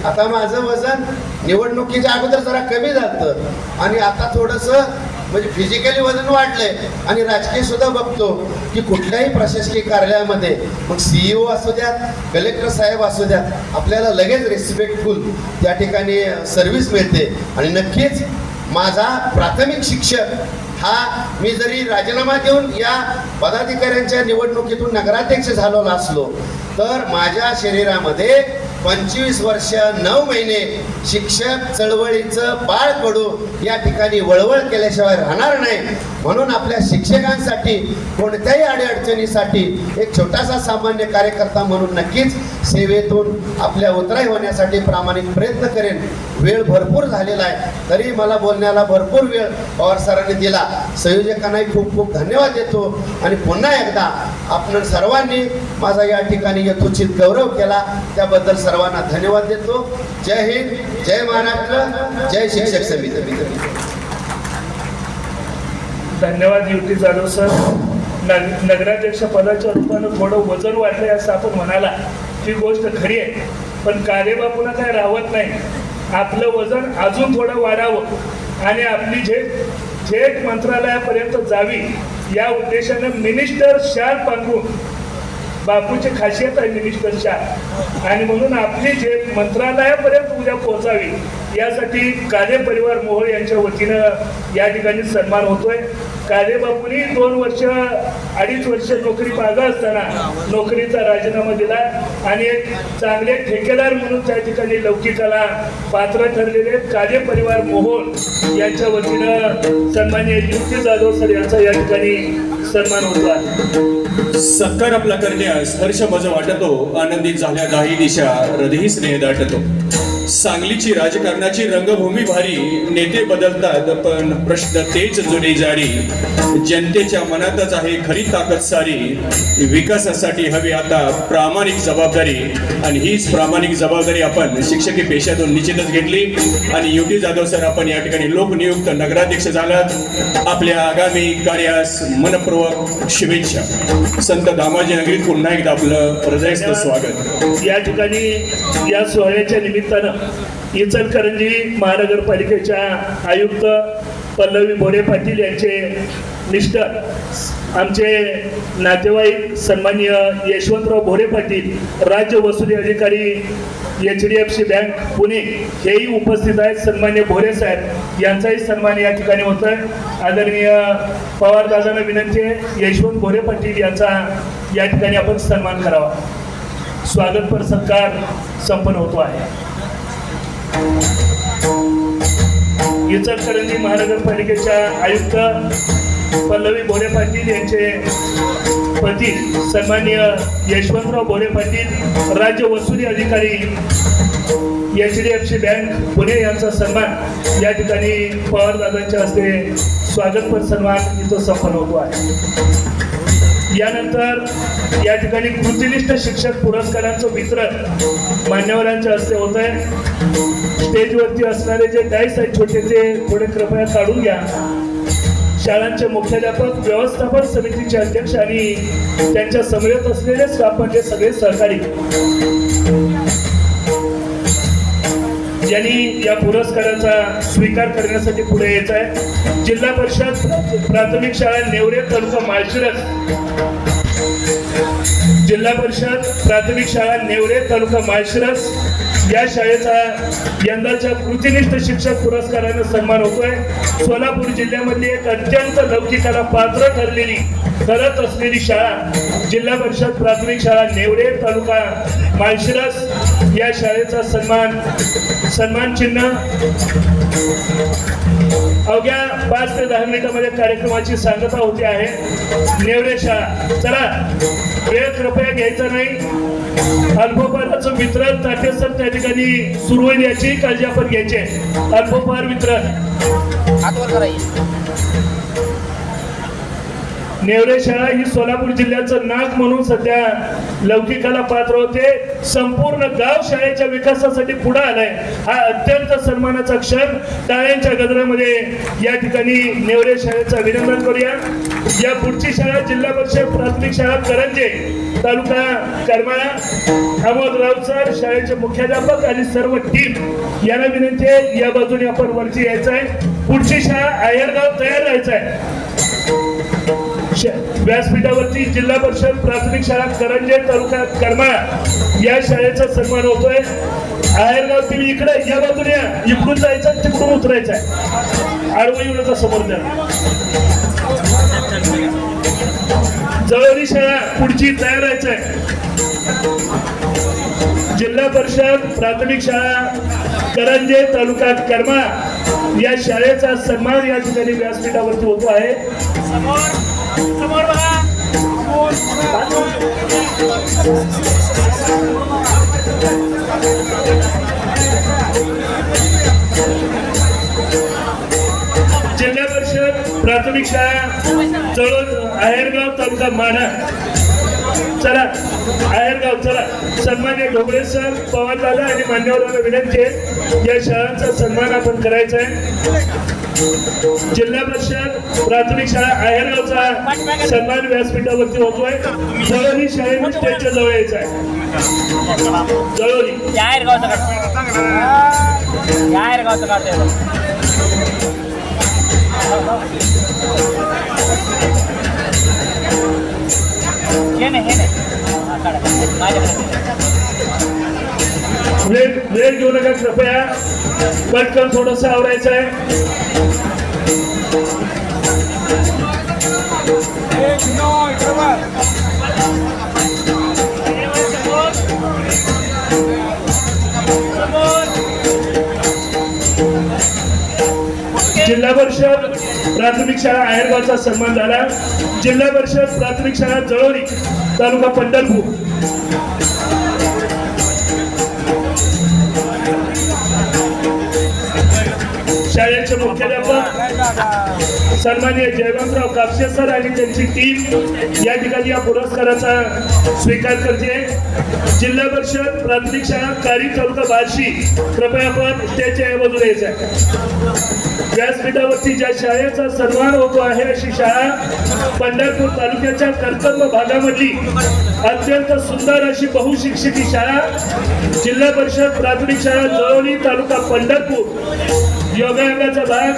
आता माझं वजन निवडणुकीच्या अगोदर जरा कमी झालं आणि आता थोडंसं म्हणजे फिजिकली वजन वाढलंय. आणि राजकीय सुद्धा बघतो की कुठल्याही प्रशासकीय कार्यालयामध्ये मग CEO असू द्यात, कलेक्टर साहेब असू द्यात, आपल्याला लगेच रिस्पेक्टफुल त्या ठिकाणी सर्व्हिस मिळते. आणि नक्कीच माझा प्राथमिक शिक्षक हा, मी जरी राजीनामा देऊन या पदाधिकाऱ्यांच्या निवडणुकीतून नगराध्यक्ष झालो असलो तर माझ्या शरीरामध्ये 25 वर्ष 9 महिने शिक्षक चळवळीचं बाळ कडू या ठिकाणी वळवळ केल्याशिवाय राहणार नाही. म्हणून आपल्या शिक्षकांसाठी कोणत्याही अडीअडचणीसाठी एक छोटासा सामान्य कार्यकर्ता म्हणून नक्कीच सेवेतून आपल्या उतराई होण्यासाठी प्रामाणिक प्रयत्न करेन. वेळ भरपूर झालेला आहे तरी मला बोलण्याला भरपूर वेळ पवार सरांनी दिला. संयोजकांनाही खूप खूप धन्यवाद देतो. आणि पुन्हा एकदा आपण सर्वांनी माझा या ठिकाणी यथोचित गौरव केला त्याबद्दल सर्वांना धन्यवाद देतो. जय हिंद, जय महाराष्ट्र, जय शिक्षक समिती. धन्यवाद युती जाधव सर. नगराध्यक्ष पदाच्या रूपानं थोडं वजन वाढलंय असं आपण म्हणाला, ही गोष्ट खरी आहे. पण कार्यबापूला काय राहत नाही, आपलं वजन अजून थोडं वाढावं आणि आपली झेड मंत्रालयापर्यंत जावी या उद्देशानं मिनिस्टर शाल पांघरून, बापूची खासियत आहे मिनिस्टर शाल, आणि म्हणून आपली झेड मंत्रालयापर्यंत उद्या पोहोचावी यासाठी काले परिवार मोहोळ यांच्या वतीनं या ठिकाणी सन्मान होतोय. काले बापूंनी 2-2.5 वर्ष नोकरी मागं असताना नोकरीचा राजीनामा दिला आणि एक चांगले ठेकेदार म्हणून त्या ठिकाणी लौकिकाला पात्र ठरलेले काले परिवार मोहोळ यांच्या वतीनं सन्माननीय युक्ती जाधव सर यांचा या ठिकाणी सन्मान होतो आहे. सत्कार आपला करण्यास हर्ष मज वाटतो, आनंदित झाल्या दाही दिशा हृदयी स्नेह दाटतो. सांगलीची राजकारणाची रंगभूमी भारी, नेते बदलतात पण प्रश्न तेच जुने जारी. जनतेच्या मनातच आहे खरी ताकद सारी, विकासासाठी हवी आता प्रामाणिक जबाबदारी. आणि हीच प्रामाणिक जबाबदारी आपण शिक्षकी पेशातून निश्चितच घेतली. आणि युटी जाधव सर, आपण या ठिकाणी लोकनियुक्त नगराध्यक्ष झालात. आपल्या आगामी कार्यास मनपूर्वक शुभेच्छा. संत दामाजी नगरीत पुन्हा एकदा आपलं हृदयस्थ स्वागत. या ठिकाणी या सोहळ्याच्या निमित्तानं इचलकरंजी महानगरपालिकेच्या आयुक्त पल्लवी भोरे पाटील यांचे मिस्टर, आमचे नातेवाईक सन्माननीय यशवंतराव भोरे पाटील, राज्य वसुली अधिकारी HDFC बँक पुणे, हेही उपस्थित आहेत. सन्माननीय भोरे साहेब यांचाही सन्मान या ठिकाणी होत आहे. आदरणीय पवार दादांना विनंती आहे, यशवंत भोरे पाटील यांचा या ठिकाणी आपण सन्मान करावा. स्वागतपर सत्कार संपन्न होतो आहे. इचलकरंजी महानगरपालिकेच्या आयुक्त पल्लवी भोरे पाटील यांचे पती सन्माननीय यशवंतराव भोरे पाटील, राज्य वसुली अधिकारी HDFC बँक पुणे यांचा सन्मान या ठिकाणी पवारदादांच्या हस्ते स्वागतपर सन्मान इथं संपन्न होतो आहे. यानंतर या ठिकाणी कृतिनिष्ठ शिक्षक पुरस्कारांचं वितरण मान्यवरांच्या हस्ते होत आहे. स्टेजवरती असणारे जे डायस आहेत छोटे, ते थोडे कृपया काढून घ्या. शाळांचे मुख्याध्यापक, व्यवस्थापन समितीचे अध्यक्ष आणि त्यांच्या समवेत असलेले स्टाफ म्हणजे सगळे सहकारी यांनी या पुरस्काराचा स्वीकार करण्यासाठी पुढे यायचं आहे. जिल्हा परिषद प्राथमिक शाळा नेवरे तालुका माळशिरस, जिल्हा परिषद प्राथमिक शाळा नेवरे तालुका माळशिरस या शाळेचा यंदाच्या कृतिनिष्ठ शिक्षक पुरस्काराने सन्मान होतोय. सोलापूर जिल्ह्यामधली एक अत्यंत लौकिकाला पात्र ठरलेली करत असलेली शाळा जिल्हा परिषद प्राथमिक शाळा नेवरे तालुका माळशिरस या शाळेचा सन्मान चिन्ह अवघ्या 5 ते 10 मिनिटांमध्ये कार्यक्रमाची सांगता होते आहे. नेवरे शाळा, चला वेळ कृपया घ्यायचा नाही. अल्पोपहाराचं वितरण ताटेसर त्या ठिकाणी सुरू होईल याची काळजी आपण घ्यायची आहे. अल्पोपहार वितरण नेवरे शाळा ही सोलापूर जिल्ह्याचं नाक म्हणून सध्या लौकिकाला पात्र होते. संपूर्ण गाव शाळेच्या विकासासाठी पुढे आलाय. हा अत्यंत सन्मानाचा क्षण. टाळ्यांच्या गजरामध्ये या ठिकाणी नेवरे शाळेचं अभिनंदन करूया. या पुढची शाळा जिल्हा परिषद प्राथमिक शाळा करंजे तालुका करमाळा. अमोद राऊतसर शाळेचे मुख्याध्यापक आणि सर्व टीम यांना विनंती आहे, या बाजूने आपण वरती यायचं आहे. पुढची शाळा आयरगाव तयार राहायचं आहे. व्यासपीठावरती जिल्हा परिषद प्राथमिक शाळा करंजे तालुका करमाळा या शाळेचा सन्मान होतोय. आयरगाव तुम्ही इकडे या बाजूने या, इकडून जायचं तिकडून उतरायचं आहे. आडवं येऊन समोर द्या. जळोरी शाळा पुढची तयार राहायचं आहे. जिल्हा परिषद प्राथमिक शाळा करंजे तालुका करमाळा या शाळेचा सन्मान या ठिकाणी व्यासपीठावरती होतो आहे. जिल्हा परिषद प्राथमिक शाळा आहेरगाव तालुका माढा. चला आहेरगाव, चला. सन्मान्य ढोबळे सर, पवार दादा आणि मान्यवरांना विनंती आहे, या शाळांचा सन्मान आपण करायचा आहे. जिल्हा परिषद प्राथमिक शाळा आहेरगावचा सन्मान व्यासपीठावरती होतोय. जळोली शाळेने स्टेजच्या जवळ यायचं आहे. जळोली वेळ घेऊ नका कृपया, पटकन थोडंसं आवरायचं आहे. जिल्हा परिषद प्राथमिक शाळा आहेरगावचा सन्मान झाला. जिल्हा परिषद प्राथमिक शाळा जळोरी तालुका पंढरपूर शाळेचे मुख्याध्यापक सन्माननीय जयवंतराव कापसे सर आणि त्यांची टीम या ठिकाणी या पुरस्काराचा स्वीकार करते. जिल्हा परिषद प्राथमिक शाळा कारी तालुका बार्शी, कृपया आपण स्टेजच्या या बाजूला यायचं आहे. व्यासपीठावरती ज्या शाळेचा सन्मान होतो आहे अशी शाळा पंढरपूर तालुक्याच्या कर्तव्य भागामधली अत्यंत सुंदर अशी बहुशिक्षिती शाळा जिल्हा परिषद प्राथमिक शाळा जळोली तालुका पंढरपूर योगायोगाचा भाग.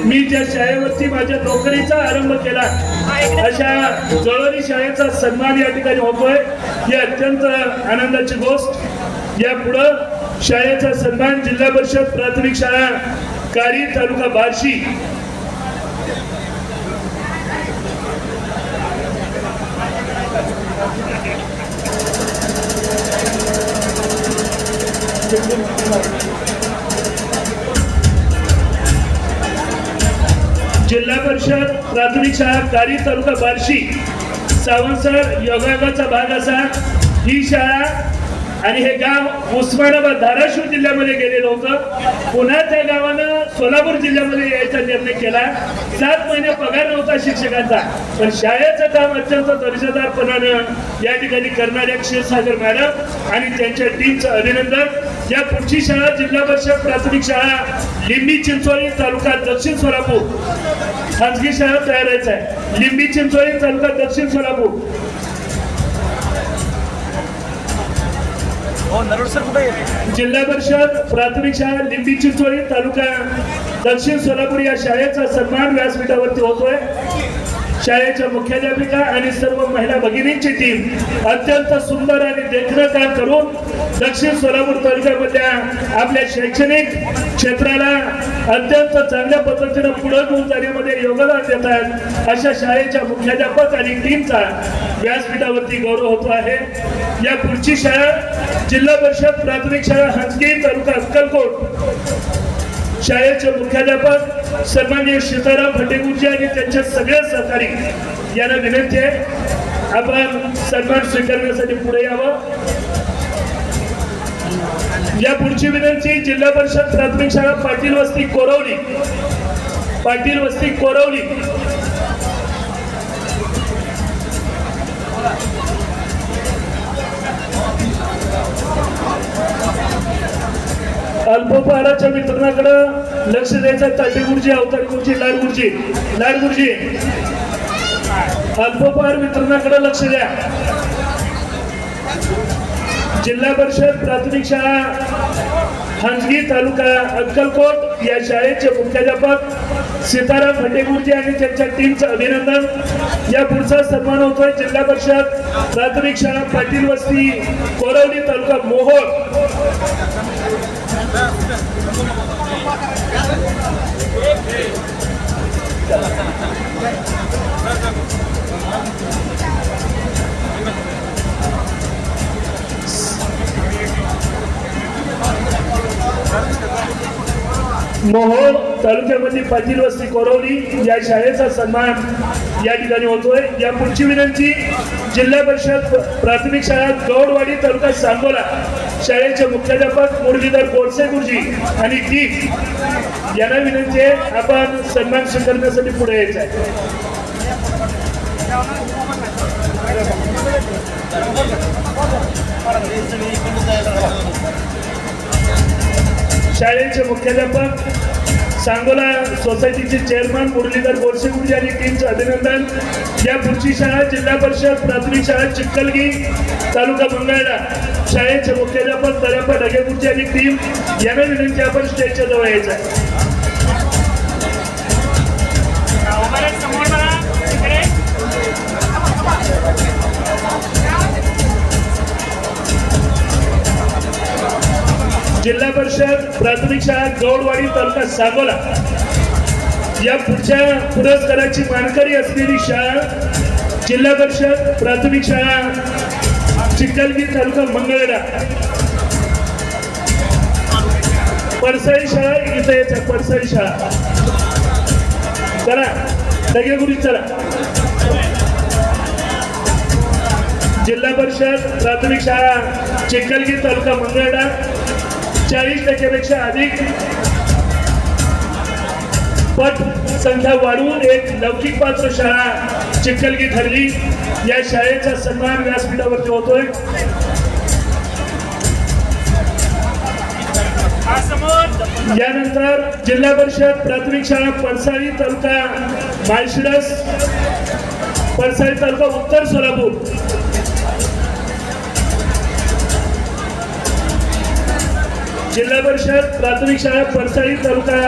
मी ज्या शाळेवरती माझ्या नोकरीचा आरंभ केला अशा जळोली शाळेचा सन्मान या ठिकाणी होतोय, ही अत्यंत आनंदाची गोष्ट. यापुढं शाळेचा सन्मान जिल्हा परिषद प्राथमिक शाळा कारी तालुका बार्शी जिल्हा परिषद प्राथमिक शाळा कारी तालुका बार्शी सावंतसर योगायोगाचा भाग असा ही शाळा आणि हे गाव उस्मानाबाद धाराशिव जिल्ह्यामध्ये गेलेलं होतं. पुन्हा त्या गावानं सोलापूर जिल्ह्यामध्ये यायचा निर्णय केला. 7 महिने पगार नव्हता शिक्षकांचा, पण शाळेचं काम अत्यंत दर्जेदारपणानं या ठिकाणी करणाऱ्या क्षीरसागर मॅडम आणि त्यांच्या टीमचं अभिनंदन. या पुढची शाळा जिल्हा परिषद प्राथमिक शाळा लिंबी चिंचोळी तालुका दक्षिण सोलापूर, खाजगी शाळा तयार व्हायचं आहे. लिंबी चिंचोळी तालुका दक्षिण सोलापूर जिल्हा परिषद प्राथमिक शाळा लिंबी चिंचोळी तालुका दक्षिण सोलापूर या शाळेचा सन्मान व्यासपीठावरती होतोय. शाळेच्या मुख्याध्यापिका आणि सर्व महिला भगिनींची टीम अत्यंत सुंदर आणि देखणं काम करून दक्षिण सोलापूर तालुक्यामधल्या आपल्या शैक्षणिक क्षेत्राला अत्यंत चांगल्या पद्धतीनं पुढे घेऊन जाण्यामध्ये योगदान देतात. अशा शाळेच्या मुख्याध्यापक आणि टीमचा व्यासपीठावरती गौरव होतो आहे. या पुढची शाळा जिल्हा परिषद प्राथमिक शाळा हंसगी तालुका अक्कलकोट शाळेचे मुख्याध्यापक सन्माननीय सीताराम फटेगुरुजी आणि त्यांचे सगळे सहकारी यांना विनंती आहे आपण सन्मान स्वीकारण्यासाठी पुढे यावं. या पुढची विनंती जिल्हा परिषद प्राथमिक शाळा पाटील वस्ती कोरवली, पाटील वस्ती कोरवली अल्पोपहाराच्या वितरणाकडे लक्ष द्यायचं. ताटे गुरुजी, अवतार गुरुजी, लाड गुरुजी अल्पोपहार वितरणाकडे लक्ष द्या. जिल्हा परिषद प्राथमिक शाळा हंसगी तालुका अक्कलकोट या शाळेचे मुख्याध्यापक सीताराम फटेगुरुजी आणि त्यांच्या टीमचं अभिनंदन. या पुढचा सन्मान होतोय जिल्हा परिषद प्राथमिक शाळा पाटील वस्ती कोरवली तालुका मोहोळ मोहोळ तालुक्यामधली पाटील वस्ती कोरवली या शाळेचा सन्मान या ठिकाणी होतोय. या पुढची विनंती जिल्हा परिषद प्राथमिक शाळा गौडवाडी तालुका सांगोला शाळेचे मुख्याध्यापक मुरलीधर गोडसे गुरुजी आणि टीम यांना विनंती आहे आपण सन्मान स्वीकारण्यासाठी पुढे यायचं आहे. शाळेचे मुख्याध्यापक सांगोला सोसायटीचे चेअरमन मुरलीधर गोडसे गुरुजी आणि टीमचं अभिनंदन. या पुढची शाळा जिल्हा परिषद प्राथमिक शाळा चिखलगी तालुका मंगळवेढा शाळेचे मुख्याध्यापक दर्याप्पा ढगे गुरुजी आणि टीम यांना विनंती आपण स्टेजच्या जवळ यायचं आहे. परिषद प्राथमिक शाळा गौडवाडी तालुका सांगोला या पुढच्या पुरस्काराची मानकरी असलेली शाळा जिल्हा परिषद प्राथमिक शाळा चिखलगी तालुका मंगळवेढा. पडसाळी शाळा इथं यायचं, पडसाळी शाळा. चला लगे गुरी चला. जिल्हा परिषद प्राथमिक शाळा चिखलगी तालुका मंगळवेढा 40% अधिक पट संख्या वाढवून एक लौकिक पात्र शाळा चिखलगी ठरली. या शाळेचा सन्मान व्यासपीठावरती होतोय. यानंतर जिल्हा परिषद प्राथमिक शाळा पडसाळी तालुका माळशिरस, पडसाळी तालुका उत्तर सोलापूर. जिल्हा परिषद प्राथमिक शाळा पडसाळी तालुका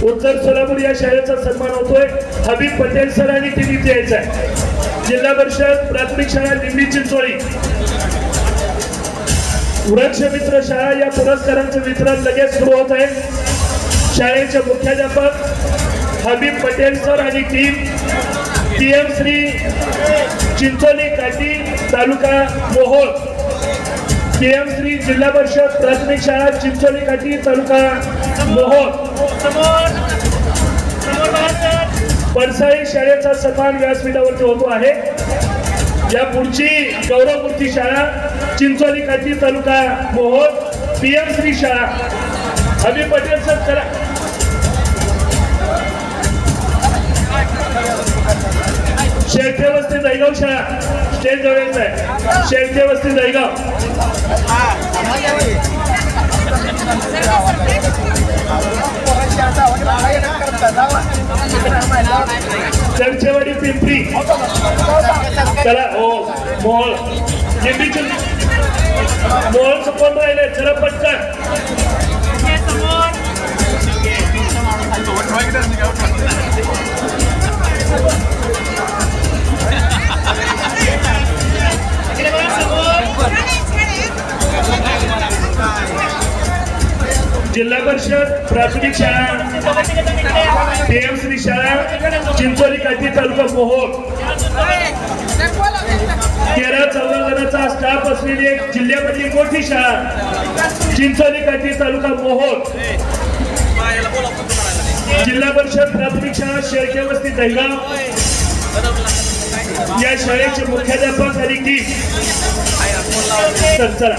उत्तर सोलापूर या शाळेचा सन्मान होतोय. हबीब पटेल सर आणि टीम इथे यायचा आहे. जिल्हा परिषद प्राथमिक शाळा लिंबी चिंचोळी वृक्षमित्र शाळा या पुरस्कारांचं वितरण लगेच सुरू होत आहे. शाळेचे मुख्याध्यापक हबीब पटेल सर आणि टीम PM श्री चिंचोली काठी तालुका मोहोळ. PM श्री जिल्हा परिषद प्राथमिक शाळा चिंचोली काठी तालुका मोहोळ. पडसाळी शाळेचा सन्मान व्यासपीठावरती होतो आहे. या पुढची गौरवमूर्ती शाळा चिंचोली काठी तालुका मोहोळ PM श्री शाळा हबीब पटेल सर. चला शेळके वस्ती दहीगाव शाळा स्टेज जवळच आहे. शेळके वस्ती दहीगाव. चर्चेवाडी पिंपरी. चला हो मोहोळ लिंबीची मोहोळचं कोण राहिले चला पटकन. जिल्हा परिषद प्राथमिक शाळा PM श्री शाळा चिंचोली काठी तालुका मोहोळ 13-14 जणांचा स्टाफ असलेली एक जिल्ह्यामधली मोठी शाळा चिंचोली काठी तालुका मोहोळ. जिल्हा परिषद प्राथमिक शाळा शेळके वस्ती दहीगाव या शाळेचे मुख्याध्यापक आणि टीम. चला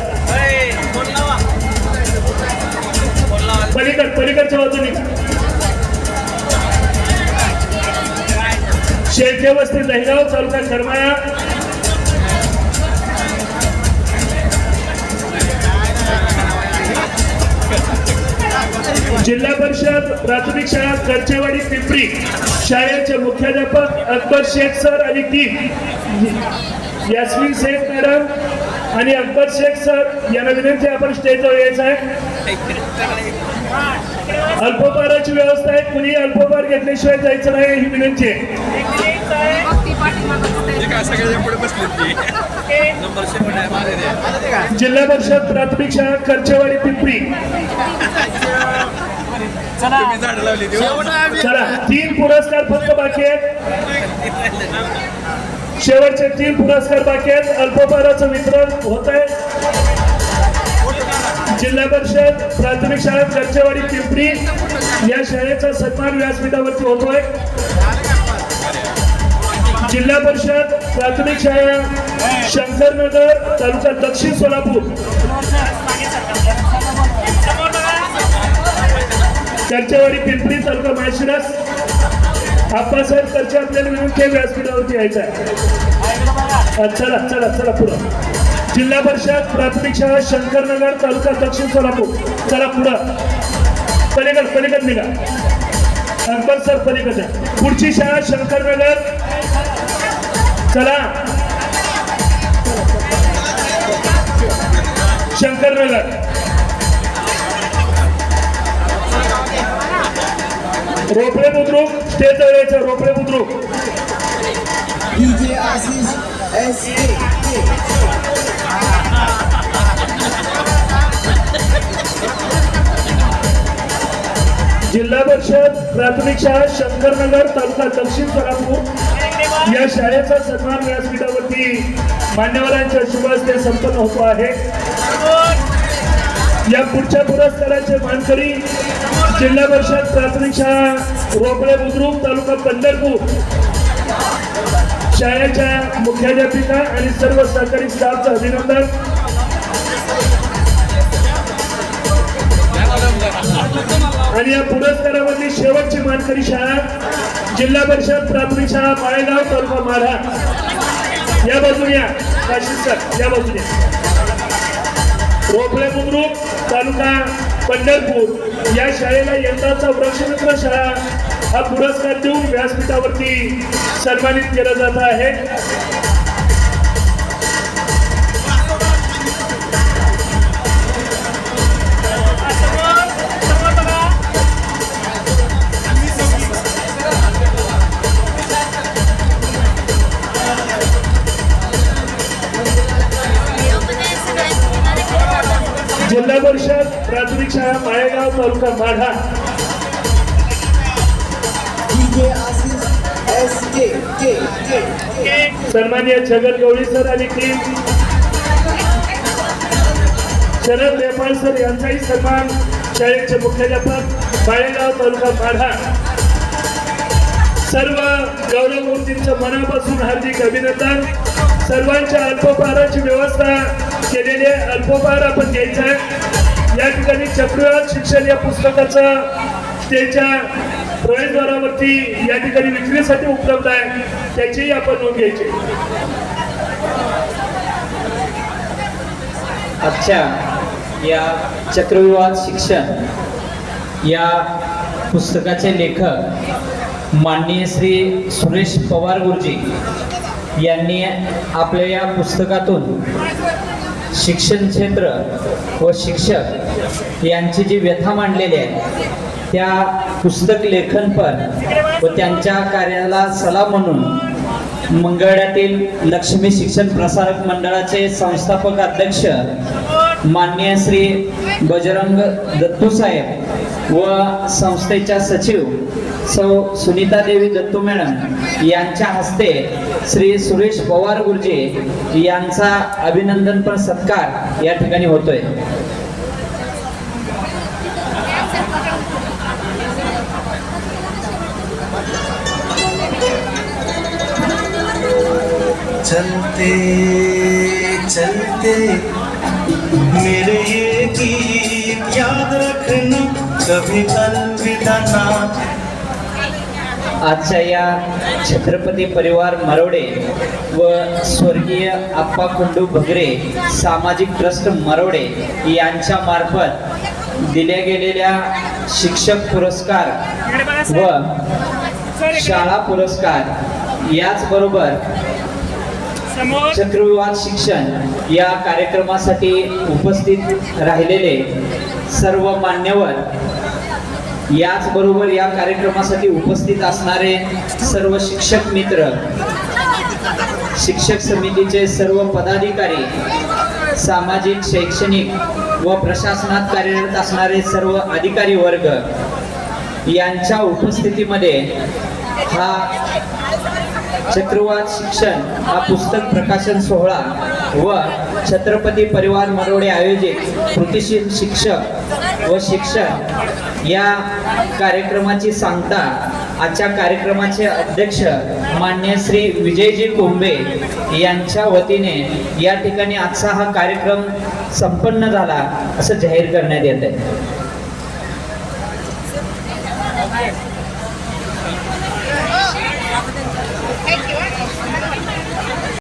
पलीकडच्या बाजूने शेळके वस्ती दहीगाव तालुका करमाळा. जिल्हा परिषद प्राथमिक शाळा करचेवाडी पिंपरी शाळेचे मुख्याध्यापक अकबर शेख सर आणि टीम. यास्मिन शेख मॅडम आणि अकबर शेख सर यांना विनंती आपण स्टेजवर यायचं आहे. अल्पोपहाराची व्यवस्था आहे. कुणी अल्पोपहार घेतल्याशिवाय जायचं नाही ही विनंती आहे. जिल्हा परिषद प्राथमिक शाळा करचेवाडी पिंपरी. चला 3 पुरस्कार फक्त बाकी आहेत. शेवटचे 3 पुरस्कार बाकी आहेत. अल्पोपहाराचं वितरण होत आहे. जिल्हा परिषद प्राथमिक शाळा करचेवाडी पिंपरी या शाळेचा सन्मान व्यासपीठावरती होतोय. जिल्हा परिषद प्राथमिक शाळा शंकरनगर तालुका दक्षिण सोलापूर करचेवाडी पिंपरी तालुका माळशिरस. आप्पासाहेब करचे आपल्याला विनंती व्यासपीठावरती यायचं आहे. चला चला चला पुढं. जिल्हा परिषद प्राथमिक शाळा शंकरनगर तालुका दक्षिण सोलापूर. चला पुढं पलीकड निघा. अकबर सर पलीकडे. पुढची शाळा शंकरनगर. चला शंकरनगर. रोपळे बुद्रुक स्टेज यायचं. रोपळे बुद्रुक. जिल्हा परिषद प्राथमिक शाळा शंकरनगर तालुका दक्षिण सोलापूर या शाळेचा सन्मान व्यासपीठावरती मान्यवरांच्या शुभ हस्ते संपन्न होतो आहे. या पुढच्या पुरस्काराचे मानकरी जिल्हा परिषद प्राथमिक शाळा रोपळे बुद्रुक तालुका पंढरपूर शाळेच्या मुख्याध्यापिका आणि सर्व सहकारी स्टाफचं अभिनंदन. आणि या पुरस्कारामधली शेवटची मानकरी शाळा जिल्हा परिषद प्राथमिक शाळा माळेगाव तालुका माढा. या बाजूने या काशीद सर, या बाजूने रोपळे बुद्रुक तालुका पंढरपूर या शाळेला यंदाचा वृक्षमित्र शाळा हा पुरस्कार देऊन व्यासपीठावरती सन्मानित केलं जात आहे. जिल्हा परिषद प्राथमिक शाळा माळेगाव तालुका माढा. सन्माननीय छगन गवळी सर आणि टीम, शरद नेपाळ सर यांचाही सन्मान शाळेचे मुख्याध्यापक माळेगाव तालुका माढा. सर्व गौरवमूर्तींचं मनापासून हार्दिक अभिनंदन. सर्वांच्या अल्पोपहाराची व्यवस्था केलेले अल्पोपहार आपण घ्यायचा आहे. या ठिकाणी चक्रवात शिक्षण या पुस्तकाचं त्याच्या प्रवेशद्वारावरती या ठिकाणी विक्रीसाठी उपलब्ध आहे, त्याचीही आपण नोंद घ्यायची. आजच्या या चक्रव्यूहात शिक्षण या पुस्तकाचे लेखक माननीय श्री सुरेश पवार गुरुजी यांनी आपल्या या पुस्तकातून शिक्षण क्षेत्र व शिक्षक यांची जी व्यथा मांडलेली आहे त्या पुस्तक लेखनपर व त्यांच्या कार्याला सलाम म्हणून मंगळवेढ्यातील लक्ष्मी शिक्षण प्रसारक मंडळाचे संस्थापक अध्यक्ष माननीय श्री बजरंग दत्तू साहेब व संस्थेच्या सचिव सौ सुनीता देवी दत्तू मॅडम यांच्या हस्ते श्री सुरेश पवार गुरुजी यांचा अभिनंदनपर सत्कार या ठिकाणी होतोय. चलते चलते मेरे ये गीत याद रखना कभी अलविदा ना. आजच्या या छत्रपती परिवार मरोडे व स्वर्गीय आप्पा कुंडू भगरे सामाजिक ट्रस्ट मरोडे यांच्या मार्फत दिल्या गेलेल्या शिक्षक पुरस्कार व शाळा पुरस्कार याचबरोबर चक्रव्यूहात शिक्षण या कार्यक्रमासाठी उपस्थित राहिलेले सर्व मान्यवर, याचबरोबर या कार्यक्रमासाठी उपस्थित असणारे सर्व शिक्षक मित्र, शिक्षक समितीचे सर्व पदाधिकारी, सामाजिक शैक्षणिक व प्रशासनात कार्यरत असणारे सर्व अधिकारी वर्ग यांच्या उपस्थितीमध्ये हा चक्रव्यूहात शिक्षण हा पुस्तक प्रकाशन सोहळा व छत्रपती परिवार मरोडे आयोजित कृतिशील शिक्षक व शिक्षण या कार्यक्रमाची सांगता आजच्या कार्यक्रमाचे अध्यक्ष मान्य श्री विजयजी कोंबे यांच्या वतीने या ठिकाणी आजचा हा कार्यक्रम संपन्न झाला असं जाहीर करण्यात येत आहे.